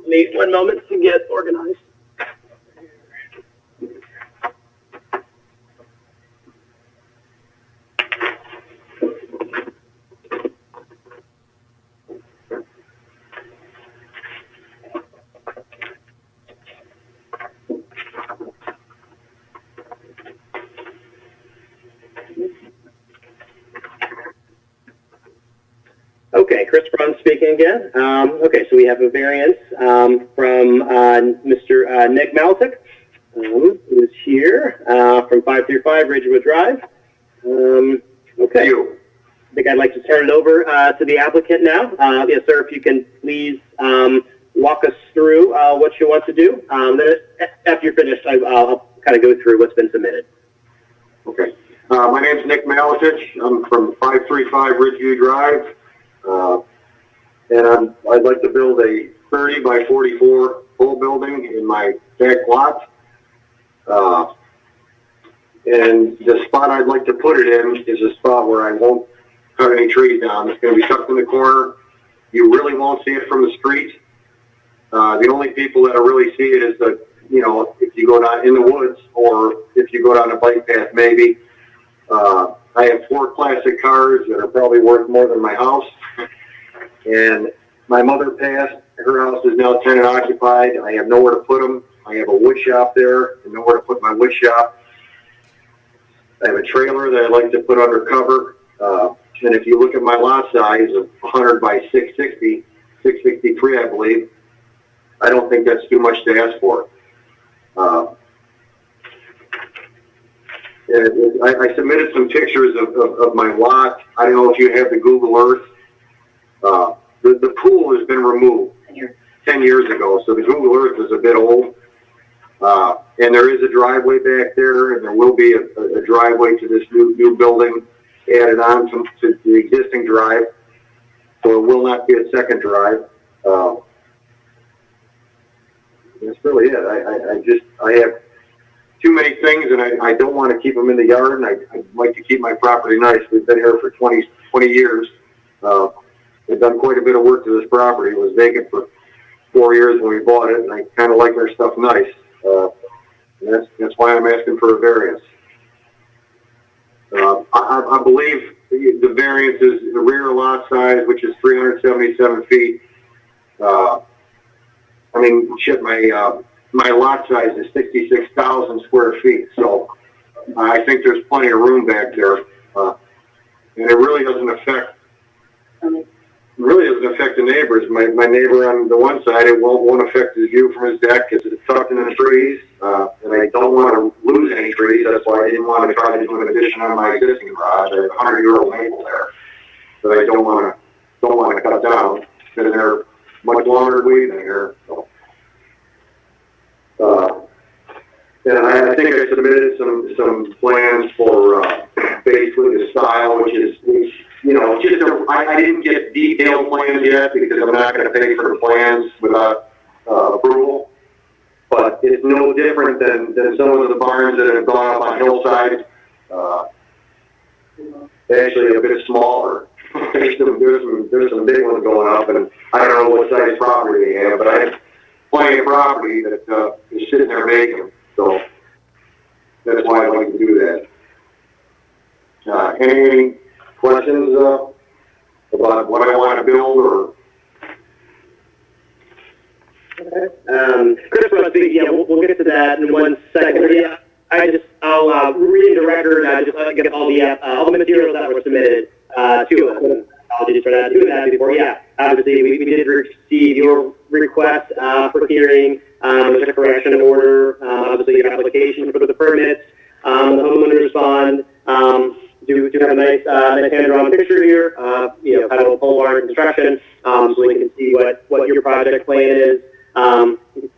me 1 moment to get organized. Okay, Chris Brunn speaking again. Okay, so we have a variance from Mr. Nick Maltic, who is here from 535 Ridgewood Drive. Okay, I think I'd like to turn it over to the applicant now. Yes, sir, if you can please walk us through what you want to do. Then after you're finished, I'll kind of go through what's been submitted. Okay. My name's Nick Malatich. I'm from 535 Ridgeview Drive. And I'd like to build a 30 by 44 full building in my back lot. And the spot I'd like to put it in is a spot where I won't cut any trees down. It's going to be tucked in the corner. You really won't see it from the street. The only people that'll really see it is if you go down in the woods or if you go down a bike path, maybe. I have 4 classic cars that are probably worth more than my house. And my mother passed. Her house is now tenant occupied. I have nowhere to put them. I have a wood shop there and nowhere to put my wood shop. I have a trailer that I'd like to put under cover. And if you look at my lot size of 100 by 660, 663, I believe, I don't think that's too much to ask for. And I submitted some pictures of my lot. I don't know if you have the Google Earth. The pool has been removed 10 years ago, so the Google Earth is a bit old. And there is a driveway back there, and there will be a driveway to this new building added on to the existing drive. So it will not be a second drive. That's really it. I have too many things, and I don't want to keep them in the yard, and I'd like to keep my property nice. We've been here for 20 years. We've done quite a bit of work to this property. It was vacant for 4 years when we bought it, and I kind of like our stuff nice. And that's why I'm asking for a variance. I believe the variance is the rear lot size, which is 377 feet. I mean, shit, my lot size is 66,000 square feet, so I think there's plenty of room back there. And it really doesn't affect the neighbors. My neighbor on the one side, it won't affect his view from his deck because it's tucked in the trees, and I don't want to lose any trees. That's why I didn't want to try to do an addition on my existing garage. I have a 100-year-old maple there that I don't want to cut down. It's been there much longer than we've been here. So. And I think I submitted some plans for basically the style, which is, you know, just I didn't get detailed plans yet because I'm not going to pay for the plans without approval. But it's no different than some of the barns that have gone up on hillside. Actually, a bit smaller. There's some big ones going up, and I don't know what size property they have, but I have plenty of property that is sitting there vacant. So that's why I like to do that. Any questions about what I want to build or? Chris, we'll get to that in 1 second. Yeah, I'll read the record. I just get all the materials that were submitted to us. Apologies for not doing that before. Yeah, obviously we did receive your request for hearing. There's a correction order. Obviously your application for the permits. The homeowner respond. Do have a nice hand-drawn picture here. Kind of pole barn construction, so we can see what your project plan is.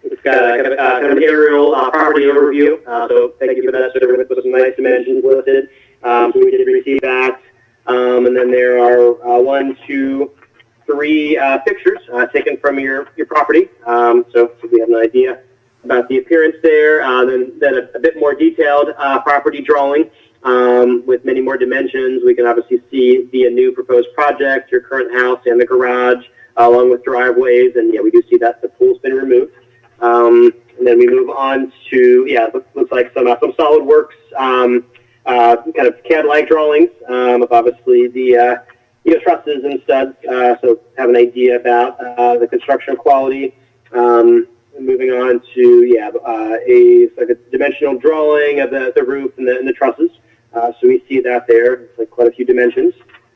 It's got kind of an aerial property overview. So thank you for that. So with some nice dimensions listed. So we did receive that. And then there are 1, 2, 3 pictures taken from your property. So we have an idea about the appearance there. Then a bit more detailed property drawing with many more dimensions. We can obviously see the new proposed project, your current house, and the garage, along with driveways. And yeah, we do see that the pool's been removed. And then we move on to looks like some SolidWorks kind of CAD-like drawings of obviously the trusses and studs. So have an idea about the construction quality. Moving on to a dimensional drawing of the roof and the trusses. So we see that there. It's like quite a few dimensions.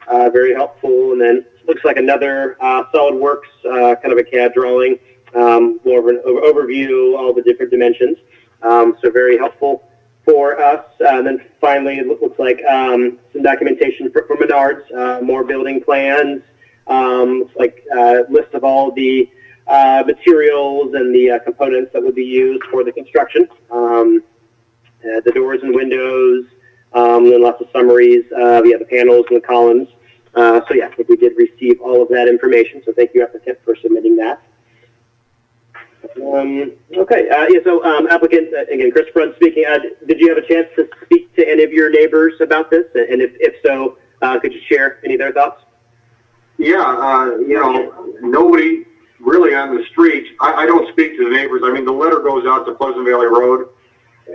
Very helpful. And then looks like another SolidWorks kind of a CAD drawing, more of an overview, all the different dimensions. So very helpful for us. And then finally, it looks like some documentation for Menards, more building plans. Looks like a list of all the materials and the components that would be used for the construction. The doors and windows, and then lots of summaries of the panels and the columns. I think we did receive all of that information, so thank you, applicant, for submitting that. Applicant, again, Chris Brunt speaking. Did you have a chance to speak to any of your neighbors about this? And if so, could you share any of their thoughts? Yeah, nobody really on the street. I don't speak to the neighbors. I mean, the letter goes out to Pleasant Valley Road.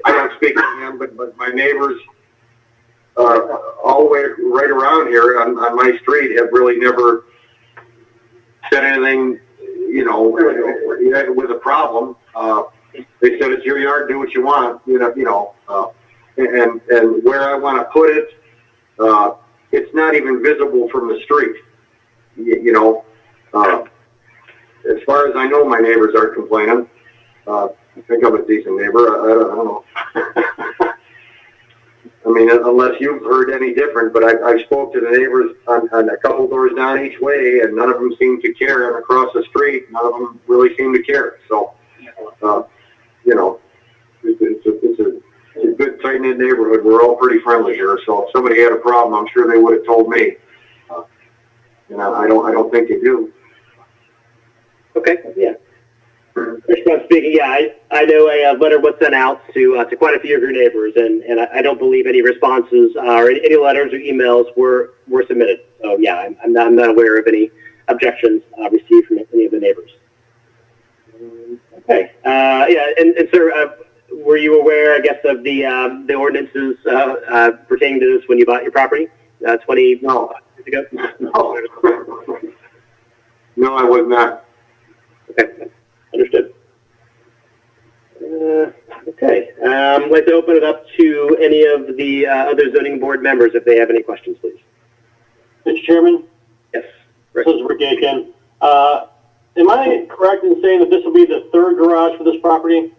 I don't speak to them, but my neighbors all the way right around here on my street have really never said anything, with a problem. They said, it's your yard, do what you want, and where I want to put it, it's not even visible from the street, as far as I know, my neighbors aren't complaining. I think I'm a decent neighbor. I don't know. I mean, unless you've heard any different, but I've spoke to the neighbors on a couple doors down each way, and none of them seem to care. And across the street, none of them really seem to care. So, you know, it's a good, tight-knit neighborhood. We're all pretty friendly here. So if somebody had a problem, I'm sure they would have told me. And I don't think they do. Okay, yeah. Chris Brown speaking. Yeah, I know a letter was sent out to quite a few of your neighbors, and I don't believe any responses or any letters or emails were submitted. So yeah, I'm not aware of any objections received from any of the neighbors. Okay. Yeah, and sir, were you aware, I guess, of the ordinances pertaining to this when you bought your property 20 years ago? No. No, I was not. Okay, understood. Okay, I'd like to open it up to any of the other zoning board members if they have any questions, please. Mr. Chairman, Yes. this is Rick Aiken. Am I correct in saying that this will be the third garage for this property?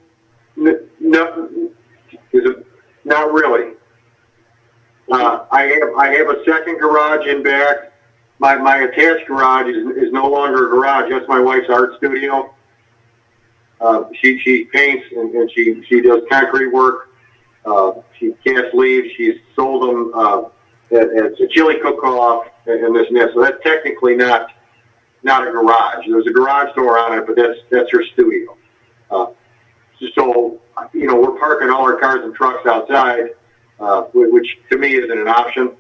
No, not really. I have a second garage in back. My attached garage is no longer a garage. That's my wife's art studio. She paints and she does concrete work. She casts leaves. She's sold them at a chili cook-off and this and that. So that's technically not a garage. There's a garage door on it, but that's her studio. So, you know, we're parking all our cars and trucks outside, which to me isn't an option.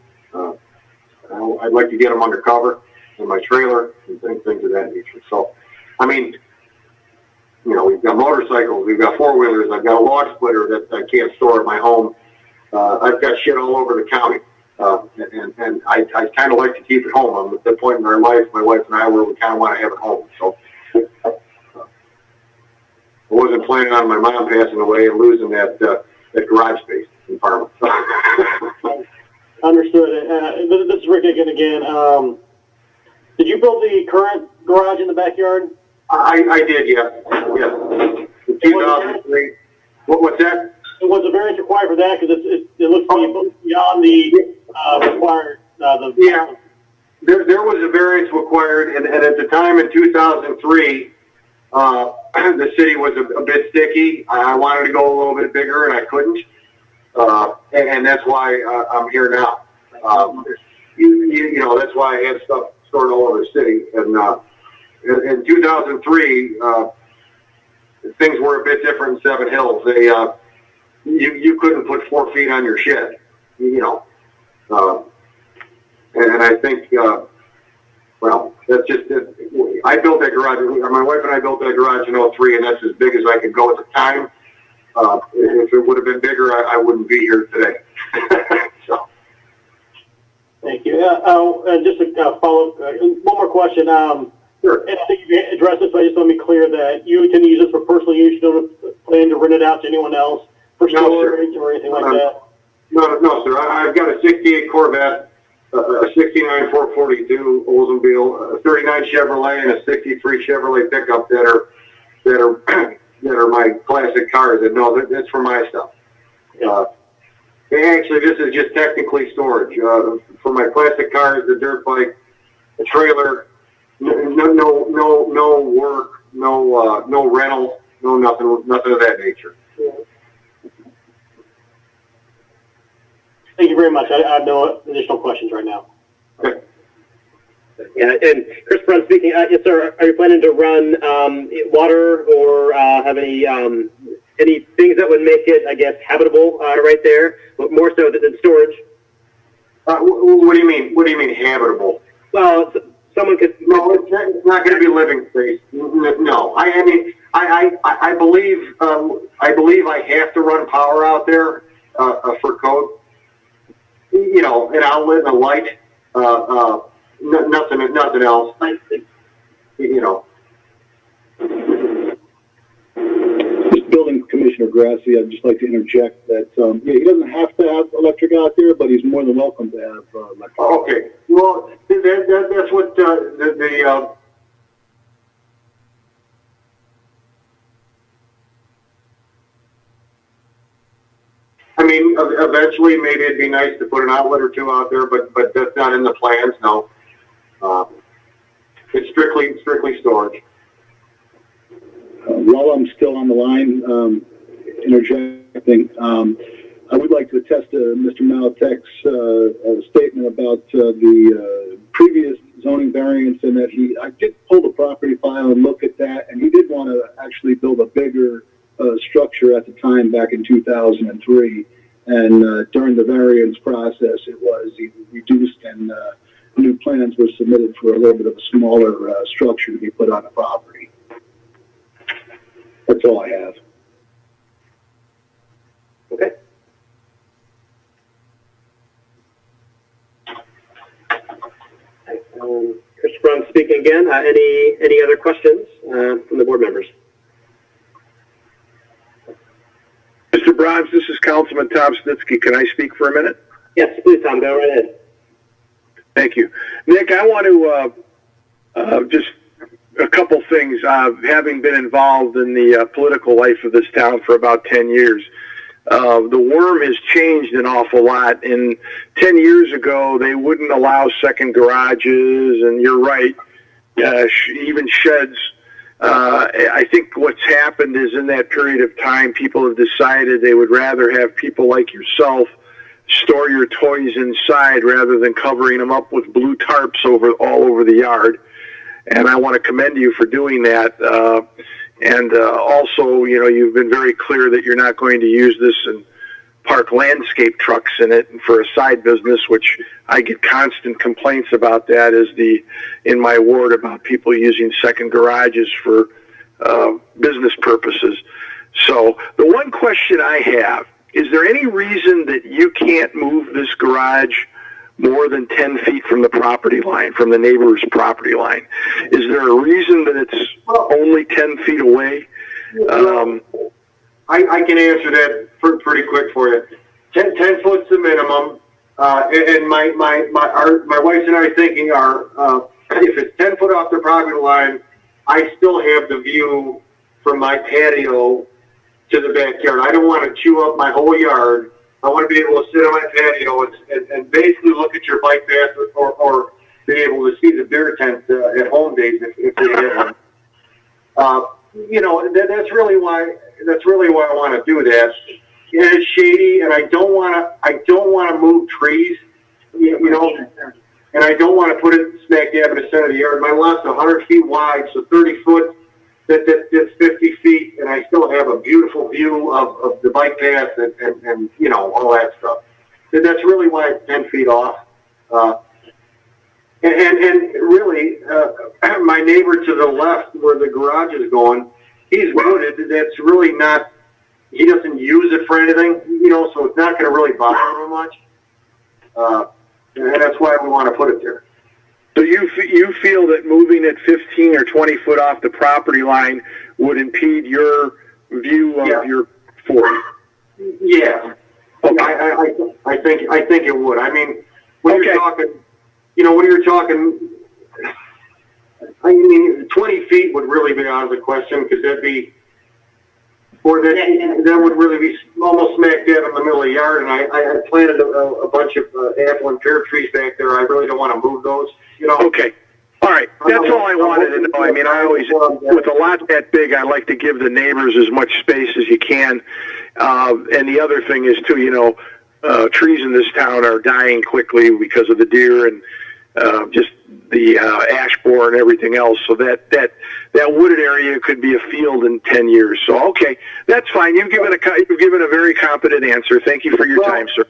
I'd like to get them undercover in my trailer and things of that nature. So, I mean, you know, we've got motorcycles, we've got four-wheelers, I've got a log splitter that I can't store at my home. I've got shit all over the county. And I kind of like to keep it home. I'm at the point in our life, my wife and I, where we kind of want to have it home. So, I wasn't planning on my mom passing away and losing that garage space in Parma. Understood. This is Rick Aiken again. Did you build the current garage in the backyard? I did, yeah. Yeah. In 2003. What's that? Was a variance required for that? Because it looks to be beyond the required. Yeah. There was a variance required, and at the time in 2003, the city was a bit sticky. I wanted to go a little bit bigger, and I couldn't. And that's why I'm here now. You know, that's why I had stuff stored all over the city. And in 2003, things were a bit different in Seven Hills. You couldn't put 4 feet on your shed, you know. And I think, well, that's just it. I built that garage. My wife and I built that garage in 2003, and that's as big as I could go at the time. If it would have been bigger, I wouldn't be here today. So. Thank you. Just a follow-up, one more question. Sure. And I think you addressed this, but I just want to be clear that you intend to use this for personal use. You don't plan to rent it out to anyone else for storage or anything like that? No, sir. I've got a 68 Corvette, a 69 442 Oldsmobile, a 39 Chevrolet, and a 63 Chevrolet pickup that are my classic cars. And no, that's for my stuff. Actually, this is just technically storage. For my classic cars, the dirt bike, the trailer, no work, no rental, no nothing of that nature. Thank you very much. I have no additional questions right now. Okay. Yeah, and Chris Brown speaking. Yes, sir. Are you planning to run water or have any things that would make it, I guess, habitable right there, but more so than storage? What do you mean? What do you mean habitable? Well, someone could. No, it's not going to be living space. No, I mean, I believe I have to run power out there for code. You know, an outlet and a light. Nothing else. You know. Building Commissioner Grassi, I'd just like to interject that, he doesn't have to have electric out there, but he's more than welcome to have electric. Okay. Well, that's what the I mean, eventually, maybe it'd be nice to put an outlet or two out there, but that's not in the plans, no. It's strictly storage. While I'm still on the line, interjecting, I would like to attest to Mr. Malatek's statement about the previous zoning variance, and that I did pull the property file and look at that, and he did want to actually build a bigger structure at the time back in 2003. And during the variance process, it was reduced, and new plans were submitted for a little bit of a smaller structure to be put on the property. That's all I have. Okay. Chris Brown speaking again. Any other questions from the board members? Mr. Bronze, this is Councilman Tom Snitsky. Can I speak for a minute? Yes, please, Tom. Go right ahead. Thank you. Nick, I want to just a couple things. Having been involved in the political life of this town for about 10 years, the worm has changed an awful lot. And 10 years ago, they wouldn't allow second garages, and you're right, even sheds. I think what's happened is in that period of time, people have decided they would rather have people like yourself store your toys inside rather than covering them up with blue tarps all over the yard. And I want to commend you for doing that. Also, you've been very clear that you're not going to use this and park landscape trucks in it for a side business, which I get constant complaints about that in my ward about people using second garages for business purposes. So the one question I have, is there any reason that you can't move this garage more than 10 feet from the property line, from the neighbor's property line? Is there a reason that it's only 10 feet away? I can answer that pretty quick for you. 10 foot's the minimum, and my wife and I are thinking if it's 10 foot off the property line, I still have the view from my patio to the backyard. I don't want to chew up my whole yard. I want to be able to sit on my patio and basically look at your bike path or be able to see the beer tent at home days if they have one. That's really why I want to do that. And it's shady, and I don't want to move trees, and I don't want to put it smack dab in the center of the yard. My lot's 100 feet wide, so 30 foot. That's 50 feet, and I still have a beautiful view of the bike path and all that stuff. And that's really why it's 10 feet off. And really, my neighbor to the left, where the garage is going, he's wooded. That's really not. He doesn't use it for anything, so it's not going to really bother him much. And that's why we want to put it there. So you feel that moving it 15 or 20 foot off the property line would impede your view of your fort? Yeah. Okay. I think it would. I mean, when you're talking, 20 feet would really be out of the question, because that would really be almost smack dab in the middle of the yard. And I planted a bunch of apple and pear trees back there. I really don't want to move those. Okay. All right. That's all I wanted to know. I mean, I always, with a lot that big, I like to give the neighbors as much space as you can. And the other thing is, too, trees in this town are dying quickly because of the deer and just the ash borer and everything else. So that wooded area could be a field in 10 years. So, okay, that's fine. You've given a very competent answer. Thank you for your time, sir.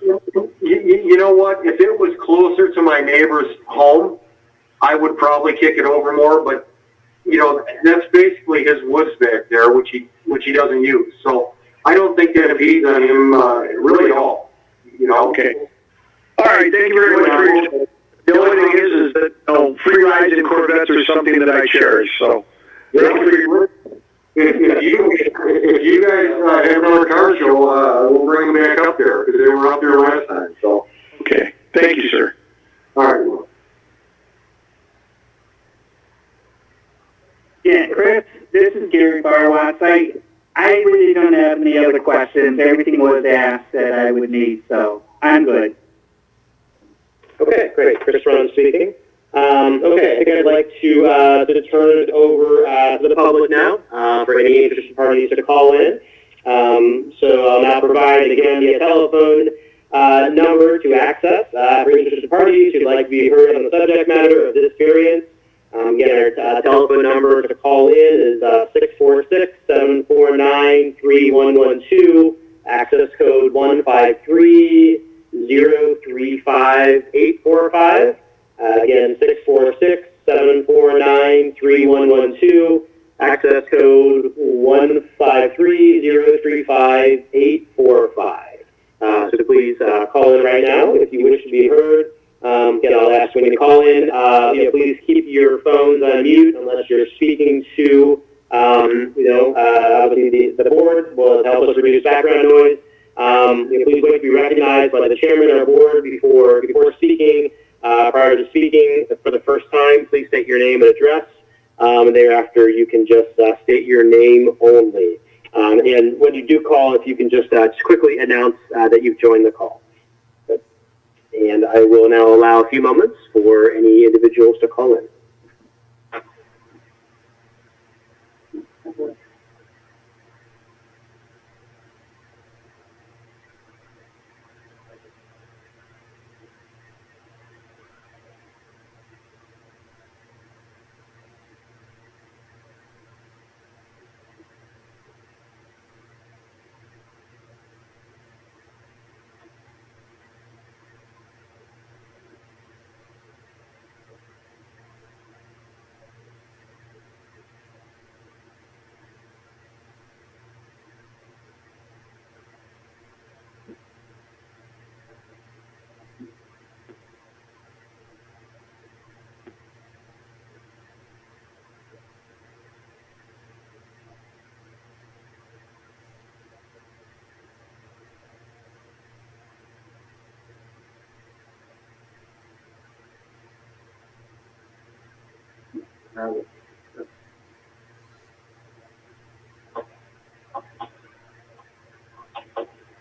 You know what? If it was closer to my neighbor's home, I would probably kick it over more, but that's basically his woods back there, which he doesn't use. So I don't think that impedes on him really at all. Okay. All right. Thank you very much for your. The only thing is that free rides in Corvettes are something that I cherish. So thank you for your. If you guys have another car show, we'll bring them back up there, because they were up there last time. So. Okay. Thank you, sir. All right. Yeah, Chris, this is Gary Barwatz. I really don't have any any other questions. Everything was asked that I would need, so I'm good. Okay, great. Chris Brown speaking. Okay, I think I'd like to turn it over to the public now for any interested parties to call in. So I'll now provide, again, the telephone number to access for interested parties who'd like to be heard on the subject matter of this variance. Again, our telephone number to call in is 646-749-3112, access code 153-035-845. Again, 646-749-3112, access code 153-035-845. So please call in right now if you wish to be heard. Again, I'll ask when you call in, please keep your phones on mute unless you're speaking to, obviously the board will help us reduce background noise. Please wait to be recognized by the chairman or board before speaking. Prior to speaking for the first time, please state your name and address. And thereafter, you can just state your name only. And when you do call, if you can just quickly announce that you've joined the call. And I will now allow a few moments for any individuals to call in.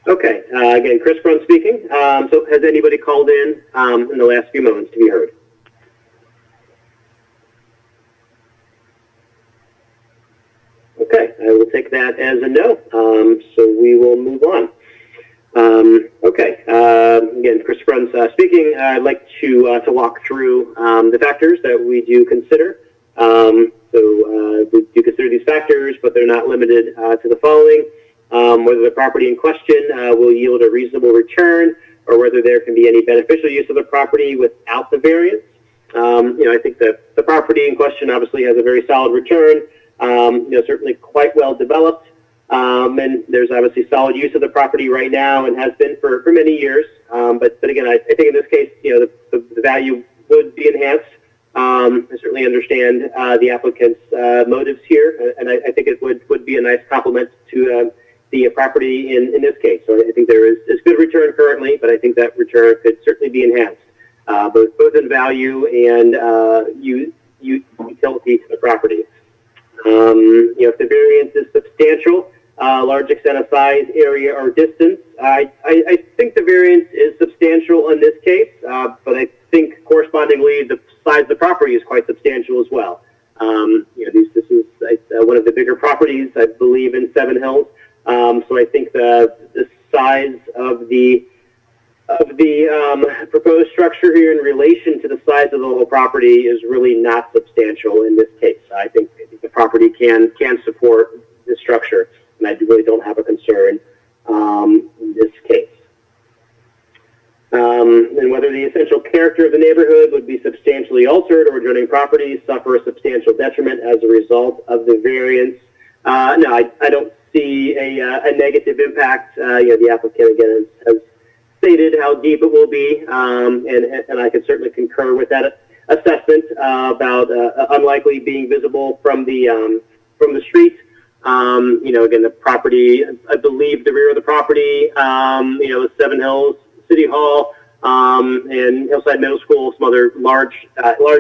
Okay, again, Chris Brown speaking. So has anybody called in the last few moments to be heard? Okay, I will take that as a no. So we will move on. Okay, again, Chris Brown speaking. I'd like to walk through the factors that we do consider. We do consider these factors, but they're not limited to the following. Whether the property in question will yield a reasonable return, or whether there can be any beneficial use of the property without the variance. I think that the property in question obviously has a very solid return, certainly quite well developed, and there's obviously solid use of the property right now and has been for many years. But again, I think in this case, the value would be enhanced. I certainly understand the applicant's motives here, and I think it would be a nice complement to the property in this case. So I think there is good return currently, but I think that return could certainly be enhanced, both in value and utility to the property. If the variance is substantial, large extent of size, area, or distance, I think the variance is substantial in this case, but I think correspondingly the size of the property is quite substantial as well. This is one of the bigger properties, I believe, in Seven Hills. So I think the size of the proposed structure here in relation to the size of the whole property is really not substantial in this case. I think the property can support this structure, and I really don't have a concern in this case. And whether the essential character of the neighborhood would be substantially altered or adjoining properties suffer a substantial detriment as a result of the variance. No, I don't see a negative impact. The applicant again has stated how deep it will be, and I can certainly concur with that assessment about unlikely being visible from the street. Again, the property, I believe the rear of the property, the Seven Hills City Hall, and Hillside Middle School, some other large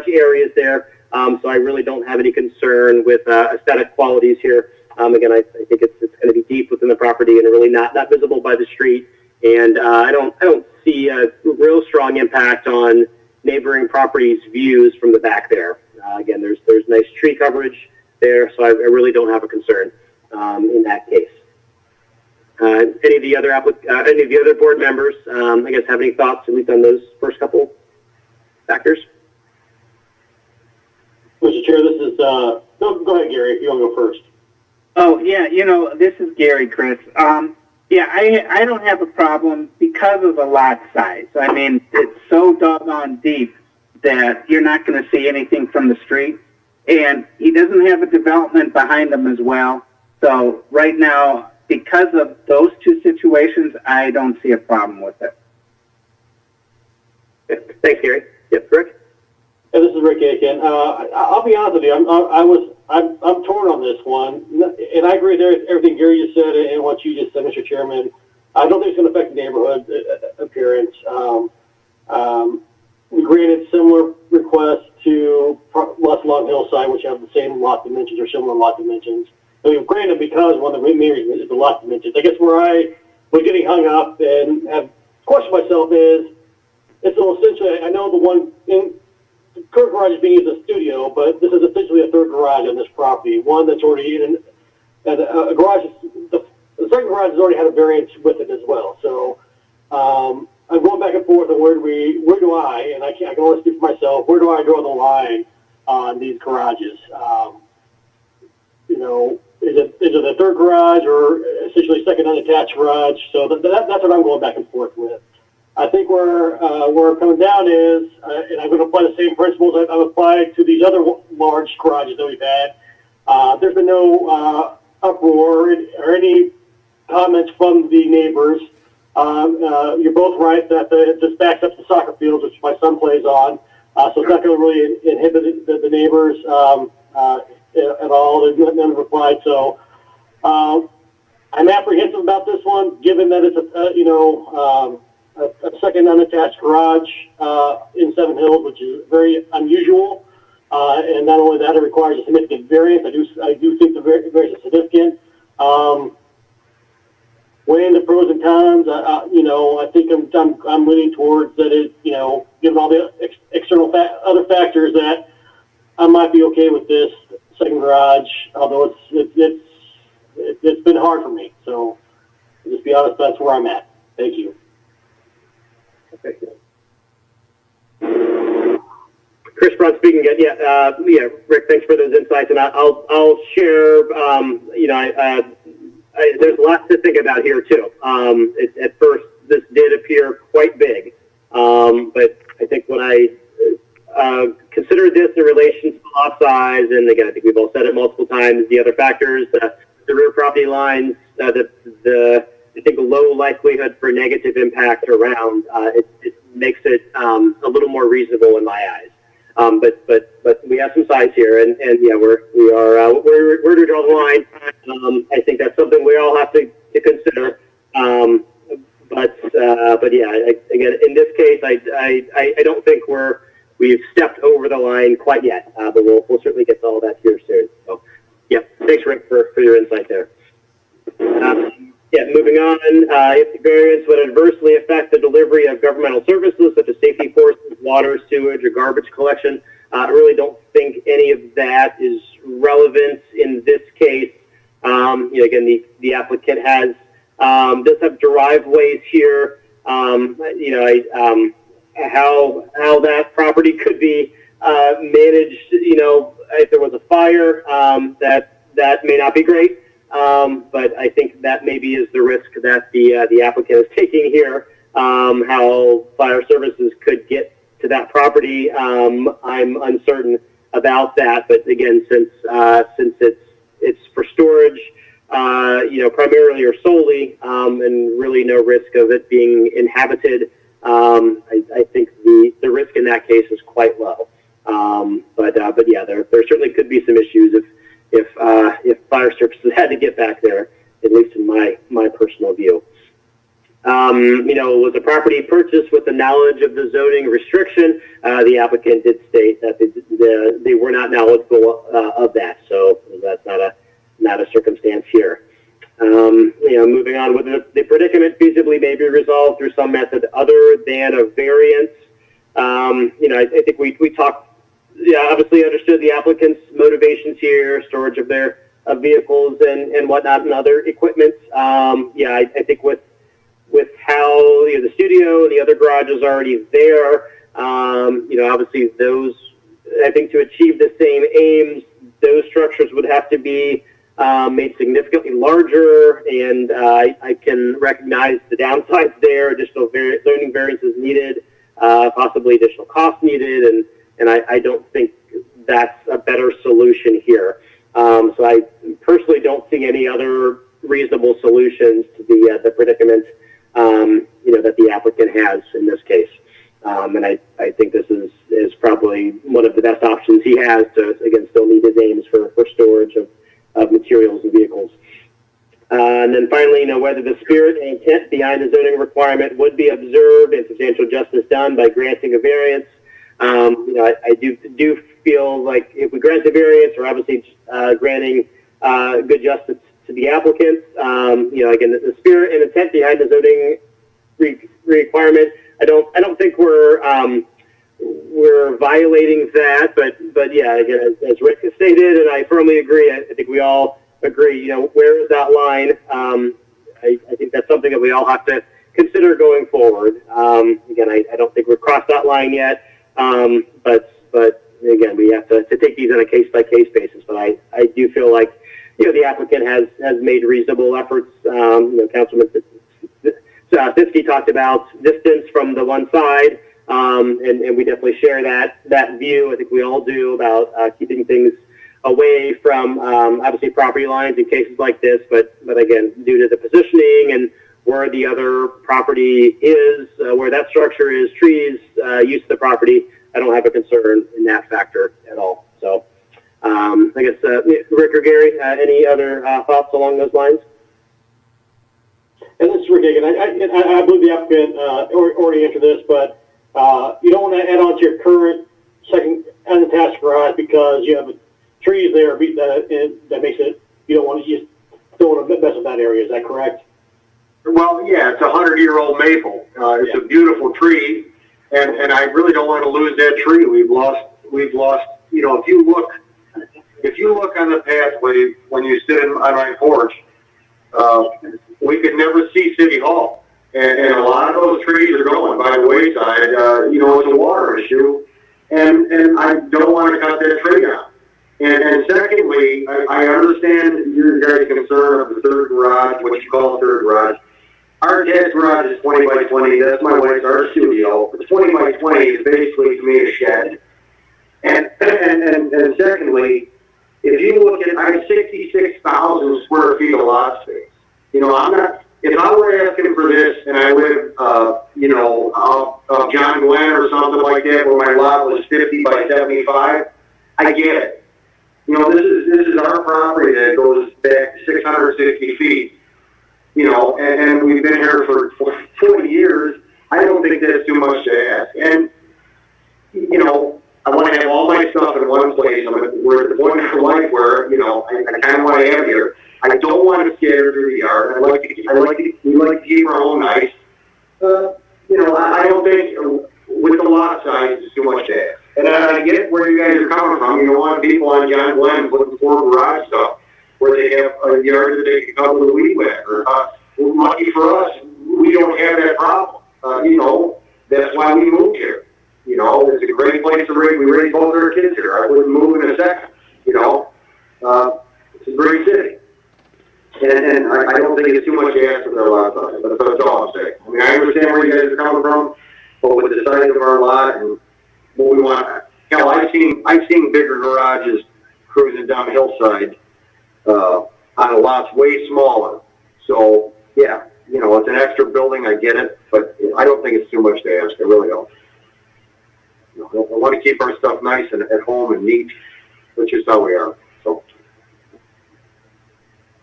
areas there. So I really don't have any concern with aesthetic qualities here. Again, I think it's going to be deep within the property and really not visible by the street. And I don't see a real strong impact on neighboring properties' views from the back there. Again, there's nice tree coverage there, so I really don't have a concern in that case. Any of the other board members, I guess, have any thoughts at least on those first couple factors? Mr. Chair, this is, go ahead, Gary, if you want to go first. Oh, yeah, this is Gary, Chris. Yeah, I don't have a problem because of the lot size. I mean, it's so doggone deep that you're not going to see anything from the street. And he doesn't have a development behind him as well. So right now, because of those two situations, I don't see a problem with it. Thanks, Gary. Yep, Rick? Hey, this is Rick Aiken. I'll be honest with you. I'm torn on this one, and I agree with everything Gary just said and what you just said, Mr. Chairman. I don't think it's going to affect the neighborhood appearance. We granted similar requests to West Long Hillside, which have the same lot dimensions or similar lot dimensions. And we've granted because one of the main reasons is the lot dimensions. I guess where I was getting hung up and have questioned myself is, it's essentially, I know the one in the current garage is being used as a studio, but this is essentially a third garage on this property. One that's already in, and a garage, the second garage has already had a variance with it as well. So I'm going back and forth on where do I, and I can only speak for myself, where do I draw the line on these garages? Is it the third garage or essentially second unattached garage? So that's what I'm going back and forth with. I think where I'm coming down is, and I'm going to apply the same principles that I've applied to these other large garages that we've had. There's been no uproar or any comments from the neighbors. You're both right that this backs up the soccer fields, which my son plays on. So it's not going to really inhibit the neighbors at all. There's none replied. So I'm apprehensive about this one, given that it's a second unattached garage in Seven Hills, which is very unusual. And not only that, it requires a significant variance. I do think the variance is significant. Weighing the pros and cons, I think I'm leaning towards that. Given all the external other factors, that I might be okay with this second garage. Although it's been hard for me. So, to just be honest, that's where I'm at. Thank you. Okay. Chris Brunt speaking again. Yeah, Rick, thanks for those insights, and I'll share. There's lots to think about here too. At first, this did appear quite big, but I think when I considered this in relation to lot size, and again, I think we've all said it multiple times, the other factors, the rear property lines, I think a low likelihood for negative impact around, it makes it a little more reasonable in my eyes. But we have some size here, and yeah, where do we draw the line? I think that's something we all have to consider. But yeah, again, in this case, I don't think we've stepped over the line quite yet, but we'll certainly get to all that here soon. So yeah, thanks, Rick, for your insight there. Yeah, moving on, if the variance would adversely affect the delivery of governmental services such as safety forces, water, sewage, or garbage collection, I really don't think any of that is relevant in this case. Again, the applicant does have driveways here. How that property could be managed, if there was a fire, that may not be great. But I think that maybe is the risk that the applicant is taking here. How fire services could get to that property, I'm uncertain about that. But again, since it's for storage, primarily or solely, and really no risk of it being inhabited, I think the risk in that case is quite low. But yeah, there certainly could be some issues if fire services had to get back there, at least in my personal view. Was the property purchased with the knowledge of the zoning restriction? The applicant did state that they were not knowledgeable of that, so that's not a circumstance here. Moving on with the predicament feasibly may be resolved through some method other than a variance. I think we talked, obviously understood the applicant's motivations here, storage of their vehicles and whatnot and other equipment. I think with how the studio and the other garage is already there, obviously those, I think to achieve the same aims, those structures would have to be made significantly larger, and I can recognize the downsides there, additional zoning variances needed, possibly additional costs needed, and I don't think that's a better solution here. So I personally don't see any other reasonable solutions to the predicament, that the applicant has in this case. And I think this is probably one of the best options he has to, again, still meet his aims for storage of materials and vehicles. And then finally, whether the spirit and intent behind the zoning requirement would be observed and substantial justice done by granting a variance. I do feel like if we grant the variance, we're obviously granting good justice to the applicant. Again, the spirit and intent behind the zoning requirement, I don't think we're violating that, but yeah, again, as Rick has stated, and I firmly agree, I think we all agree, where is that line? I think that's something that we all have to consider going forward. Again, I don't think we've crossed that line yet, but again, we have to take these on a case-by-case basis, but I do feel like, the applicant has made reasonable efforts. Councilman Fiske talked about distance from the one side, and we definitely share that view. I think we all do about keeping things away from obviously property lines in cases like this, but again, due to the positioning and where the other property is, where that structure is, trees, use of the property, I don't have a concern in that factor at all. So I guess Rick or Gary, any other thoughts along those lines? And this is Rick Hagan. I believe the applicant already answered this, but you don't want to add on to your current second unattached garage because you have trees there that makes it, you don't want to mess with that area. Is that correct? Well, yeah, it's a 100-year-old maple. It's a beautiful tree, and I really don't want to lose that tree. We've lost. If you look on the pathway when you sit on my porch, we could never see City Hall. And a lot of those trees are going by the wayside. It's a water issue. And I don't want to cut that tree down. And secondly, I understand your guys' concern of the third garage, what you call a third garage. Our dad's garage is 20 by 20. That's my wife's art studio. The 20 by 20 is basically to me a shed. And secondly, if you look at, I have 66,000 square feet of lot space. If I were asking for this and I live, John Glenn or something like that, where my lot was 50 by 75, I get it. This is our property that goes back 660 feet, and we've been here for 40 years. I don't think that's too much to ask. And, I want to have all my stuff in one place. We're at the point in life where, I kind of want to have here. I don't want to scatter through the yard. We like to keep our home nice. I don't think with the lot size it's too much to ask. And I get where you guys are coming from. You don't want people on John Glenn putting 4 garage stuff where they have a yard that they can cover with a weed whacker. Lucky for us, we don't have that problem. That's why we moved here. It's a great place to raise. We raised both our kids here. I wouldn't move in a second. It's a great city. And I don't think it's too much to ask for their lot size. That's all I'm saying. I understand where you guys are coming from, but with the size of our lot and what we want, I've seen bigger garages cruising down the hillside on lots way smaller. So yeah, it's an extra building. I get it, but I don't think it's too much to ask. I really don't. I want to keep our stuff nice and at home and neat, which is how we are. So.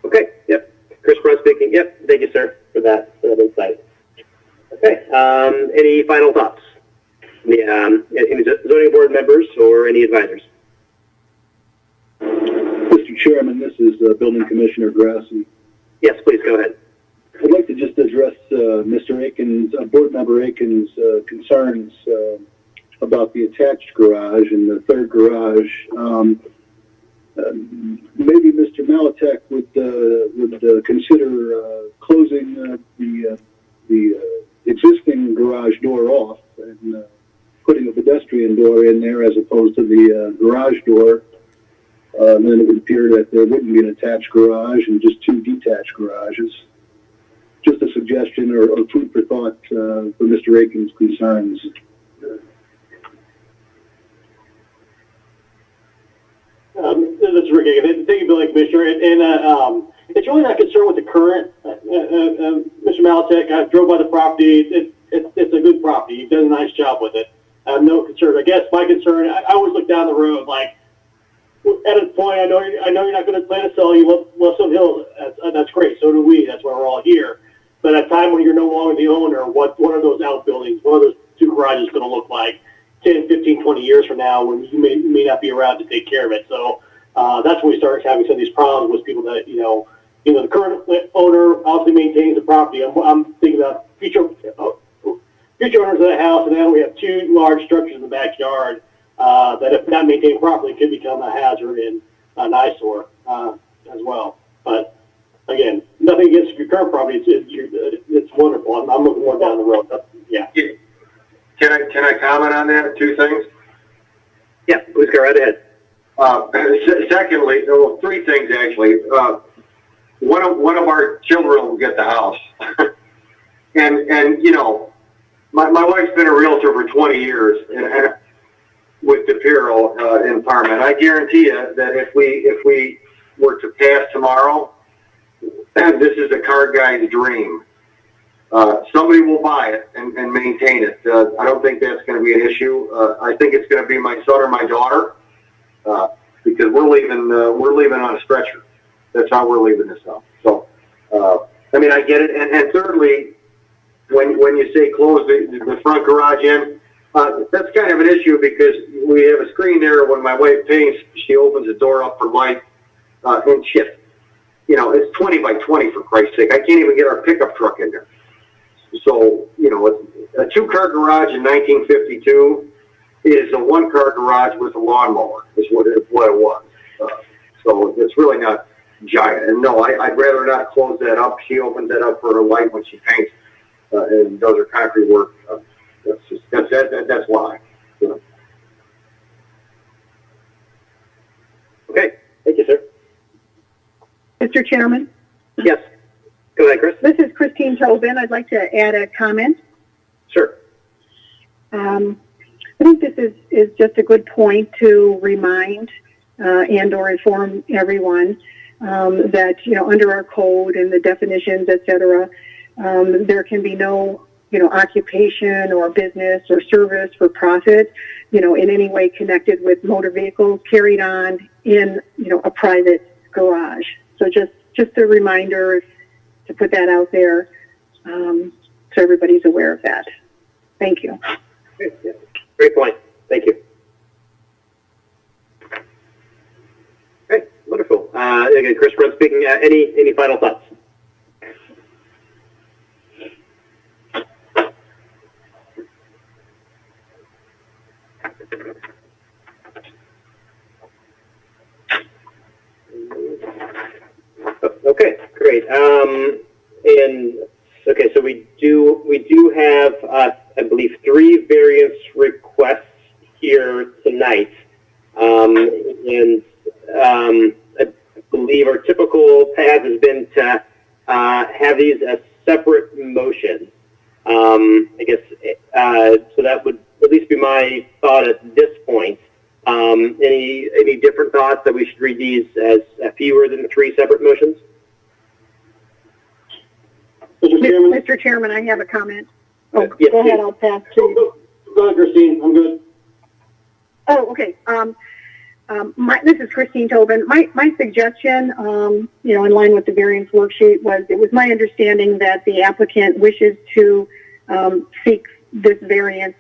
Okay, yep. Chris Brunt speaking. Yep, thank you, sir, for that insight. Okay, any final thoughts? Any zoning board members or any advisors? Mr. Chairman, this is Building Commissioner Grassi. Yes, please go ahead. I'd like to just address Mr. Aiken's, Board Member Aiken's concerns about the attached garage and the third garage. Maybe Mr. Malatek would consider closing the existing garage door off and putting a pedestrian door in there as opposed to the garage door. Then it would appear that there wouldn't be an attached garage and just two detached garages. Just a suggestion or food for thought for Mr. Aiken's concerns. This is Rick Aiken. Thank you, Billy Commissioner. And it's really not concerned with the current. Mr. Malatek, I drove by the property. It's a good property. He does a nice job with it. I have no concern. I guess my concern, I always look down the road like, at a point, I know you're not going to plan to sell. You love some hills. That's great. So do we. That's why we're all here. But at a time when you're no longer the owner, what are those outbuildings, what are those two garages going to look like 10, 15, 20 years from now when you may not be around to take care of it? So that's when we start having some of these problems with people that, the current owner obviously maintains the property. I'm thinking about future owners of the house, and then we have two large structures in the backyard that, if not maintained properly, could become a hazard and an eyesore as well. But again, nothing against your current property. It's wonderful. I'm looking more down the road. Yeah. Can I comment on that? Two things. Yeah, please go right ahead. Secondly, well, three things actually. One of our children will get the house, and my wife's been a realtor for 20 years, and with DePiro in Parma. And I guarantee you that if we were to pass tomorrow, and this is the card guy's dream, somebody will buy it and maintain it. I don't think that's going to be an issue. I think it's going to be my son or my daughter, because we're leaving on a stretcher. That's how we're leaving this house. So, I get it. And thirdly, when you say close the front garage in, that's kind of an issue because we have a screen there. When my wife paints, she opens the door up for light and shit. It's 20 by 20 for Christ's sake. I can't even get our pickup truck in there. So, a two-car garage in 1952 is a one-car garage with a lawnmower, is what it was. So it's really not giant. And no, I'd rather not close that up. She opens that up for her light when she paints and does her concrete work. That's why. Okay, thank you, sir. Mr. Chairman, Yes, go ahead, Chris. this is Christine Tobin. I'd like to add a comment. Sure. I think this is just a good point to remind and or inform everyone that, under our code and the definitions, et cetera, there can be no, occupation or business or service for profit, in any way connected with motor vehicles carried on in, a private garage. So just a reminder to put that out there so everybody's aware of that. Thank you. Great point. Thank you. Okay, wonderful. Again, Chris Brunt speaking. Any final thoughts? Okay, great. So we do have, I believe, 3 variance requests here tonight, and I believe our typical path has been to have these as separate motions. I guess so. That would at least be my thought at this point. Any different thoughts that we should read these as fewer than 3 separate motions? Mr. Chairman, I have a comment. Oh, yes, go ahead. please. I'll pass to you. Go ahead, Christine. I'm good. Oh, okay. This is Christine Tobin. My suggestion, in line with the variance worksheet, it was my understanding that the applicant wishes to seek this variance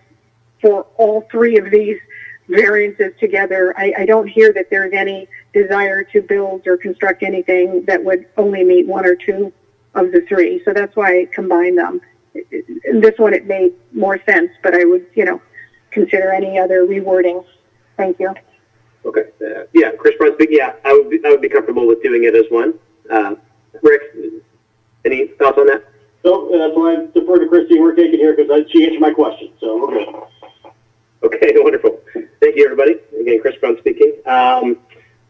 for all 3 of these variances together, I don't hear that there's any desire to build or construct anything that would only meet one or two of the three. So that's why I combined them. In this one, it made more sense, but I would, consider any other rewording. Thank you. Okay. Yeah, Chris Brunswick. Yeah, I would be comfortable with doing it as one. Rick, any thoughts on that? So that's why I defer to Christine Workaken here because she answered my question. So we're good. Okay, wonderful. Thank you, everybody. Again, Chris Brown speaking.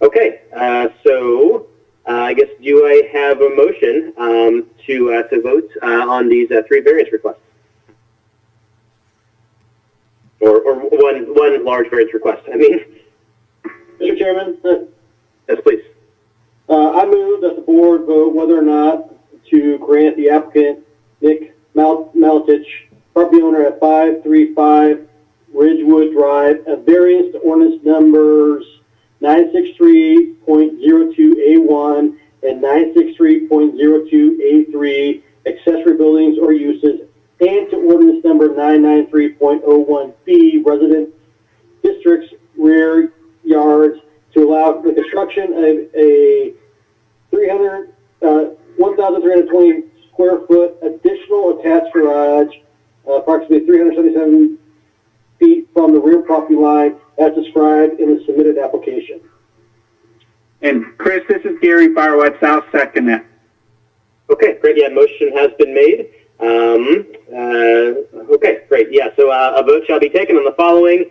Okay, so I guess do I have a motion to vote on these three variance requests? Or one large variance request, I mean. Mr. Chairman? Yes, please. I move that the board vote whether or not to grant the applicant, Nick Maletich, property owner at 535 Ridgewood Drive, a variance to ordinance numbers 963.02A1 and 963.02A3, accessory buildings or uses, and to ordinance number 993.01B, resident districts, rear yards, to allow the construction of a 1,320 square foot additional attached garage, approximately 377 feet from the rear property line as described in the submitted application. And Chris, this is Gary Barwitz. I'll second that. Okay, great. Yeah, motion has been made. Okay, great. Yeah, so a vote shall be taken on the following.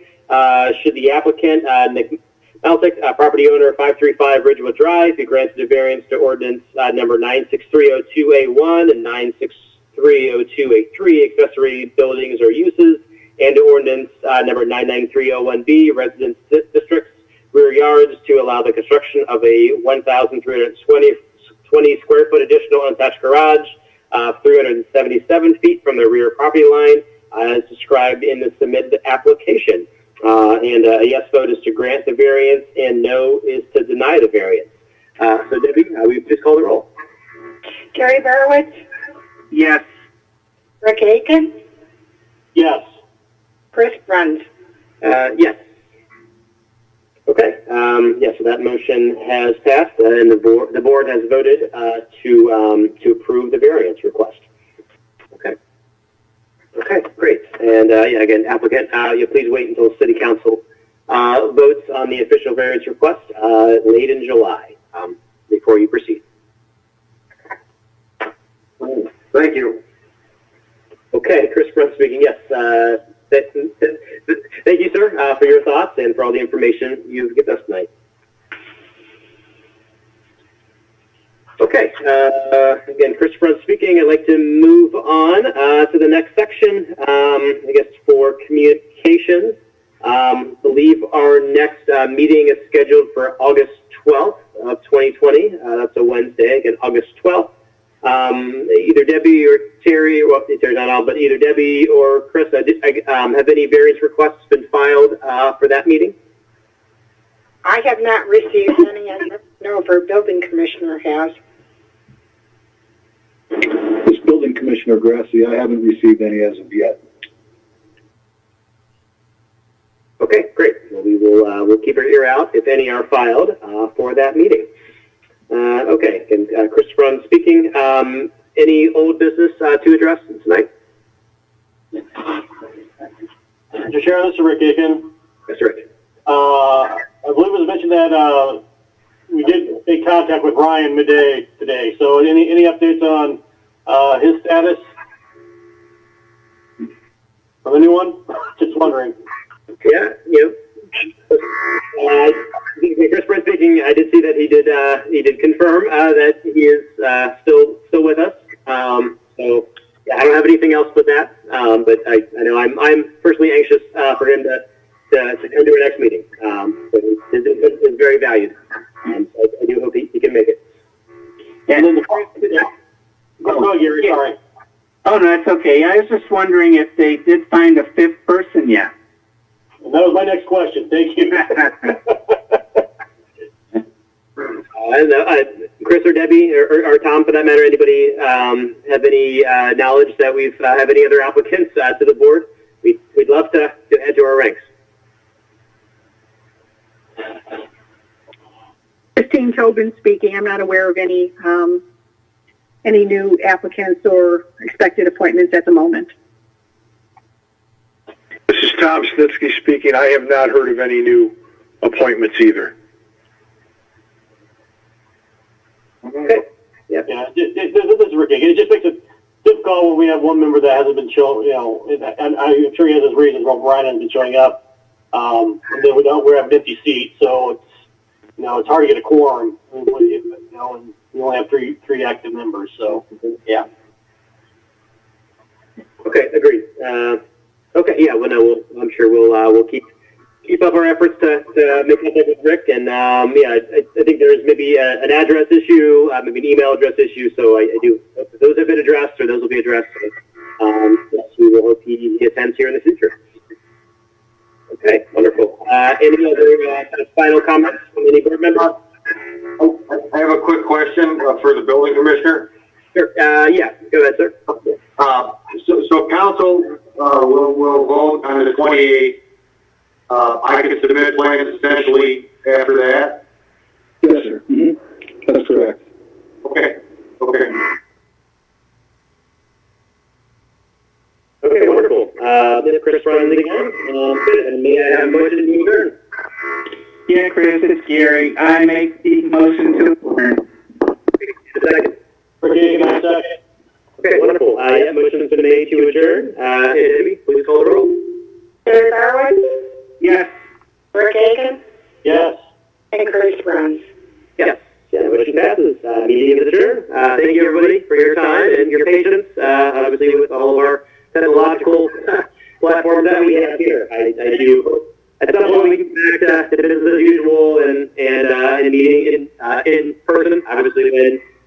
Should the applicant, Nick Maltic, property owner 535 Ridgewood Drive, be granted a variance to ordinance number 96302A1 and 96302A3, accessory buildings or uses, and to ordinance number 99301B, residence districts, rear yards, to allow the construction of a 1,320 square foot additional unattached garage, 377 feet from the rear property line, as described in the submitted application. And a yes vote is to grant the variance, and no is to deny the variance. So Debbie, we please call the roll. Gary Barwitz, Yes. Rick Aiken, Yes. Chris Bruns. Yes. Okay. Yeah, so that motion has passed, and the board has voted to approve the variance request. Okay. Okay, great. And yeah, again, applicant, you please wait until City Council votes on the official variance request late in July before you proceed. Thank you. Okay, Chris Bruns speaking. Yes. Thank you, sir, for your thoughts and for all the information you've given us tonight. Okay, again, Chris Bruns speaking. I'd like to move on to the next section, I guess, for communications. Believe our next meeting is scheduled for August 12th of 2020. That's a Wednesday, again, August 12th. Either Debbie or Terry, well, Terry's not on, but either Debbie or Chris, have any variance requests been filed for that meeting? I have not received any. I don't know if our building commissioner has. This building commissioner Grassi, I haven't received any as of yet. Okay, great. Well, we'll keep our ear out if any are filed for that meeting. Okay, and Chris Bruns speaking. Any old business to address tonight? Mr. Chair, this is Rick Aiken. Yes, Rick. I believe it was mentioned that we did make contact with Ryan midday today. So any updates on his status? From anyone? Just wondering. Yeah, Chris Bruns speaking. I did see that he did confirm that he is still with us. So yeah, I don't have anything else but that. But I know I'm personally anxious for him to come to our next meeting. So his input is very valued. So I do hope he can make it. And then go ahead, Gary. Yeah. Sorry. Oh, no, it's okay. I was just wondering if they did find a fifth person yet. And that was my next question. Thank you. I don't know, Chris or Debbie or Tom, for that matter, anybody have any knowledge that we've have any other applicants to the board? We'd love to add to our ranks. Christine Tobin speaking. I'm not aware of any new applicants or expected appointments at the moment. This is Tom Snitsky speaking. I have not heard of any new appointments either. Okay. Yep. Yeah, this is Ricky. It just makes it difficult when we have one member that hasn't been showing, and I'm sure he has his reasons why Brian hasn't been showing up. And then we have an empty seat, so it's, it's hard to get a quorum, and we only have three active members, so, yeah. Okay, agreed. Okay, yeah, well, no, I'm sure we'll keep up our efforts to make contact with Rick, and I think there's maybe an address issue, maybe an email address issue. So I do hope that those have been addressed, or those will be addressed. So, yes, we will hope he attends here in the future. Okay, wonderful. Any other kind of final comments from any board members? I have a quick question for the building commissioner. Sure. Yeah, go ahead, sir. So council will vote on the 28th. I can submit plans essentially after that. Yes, sir. Mm-hmm. That's correct. Okay. Okay, wonderful. Then Chris runs again. And may I have a motion to adjourn? Yeah, Chris, it's Gary. I make the motion to adjourn. A second. Ricky, can I second? Okay, wonderful. Yeah, motion's been made to adjourn. Amy, please call the roll. Gary Barwood, Yes. Rick Aiken, Yes. and Chris Bruns. Yes. Yeah, the motion passes. Meeting is adjourned. Thank you, everybody, for your time and your patience, obviously, with all of our technological platforms that we have here. I do. At some point, we can get back to business as usual and meeting in person, obviously,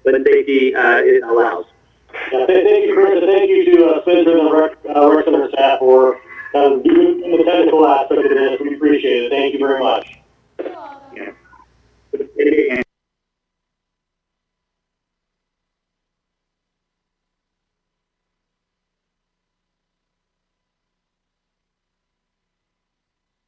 when safety allows. Thank you, Chris, and thank you to Spencer and the rec center staff for doing the technical aspect of this. We appreciate it. Thank you very much.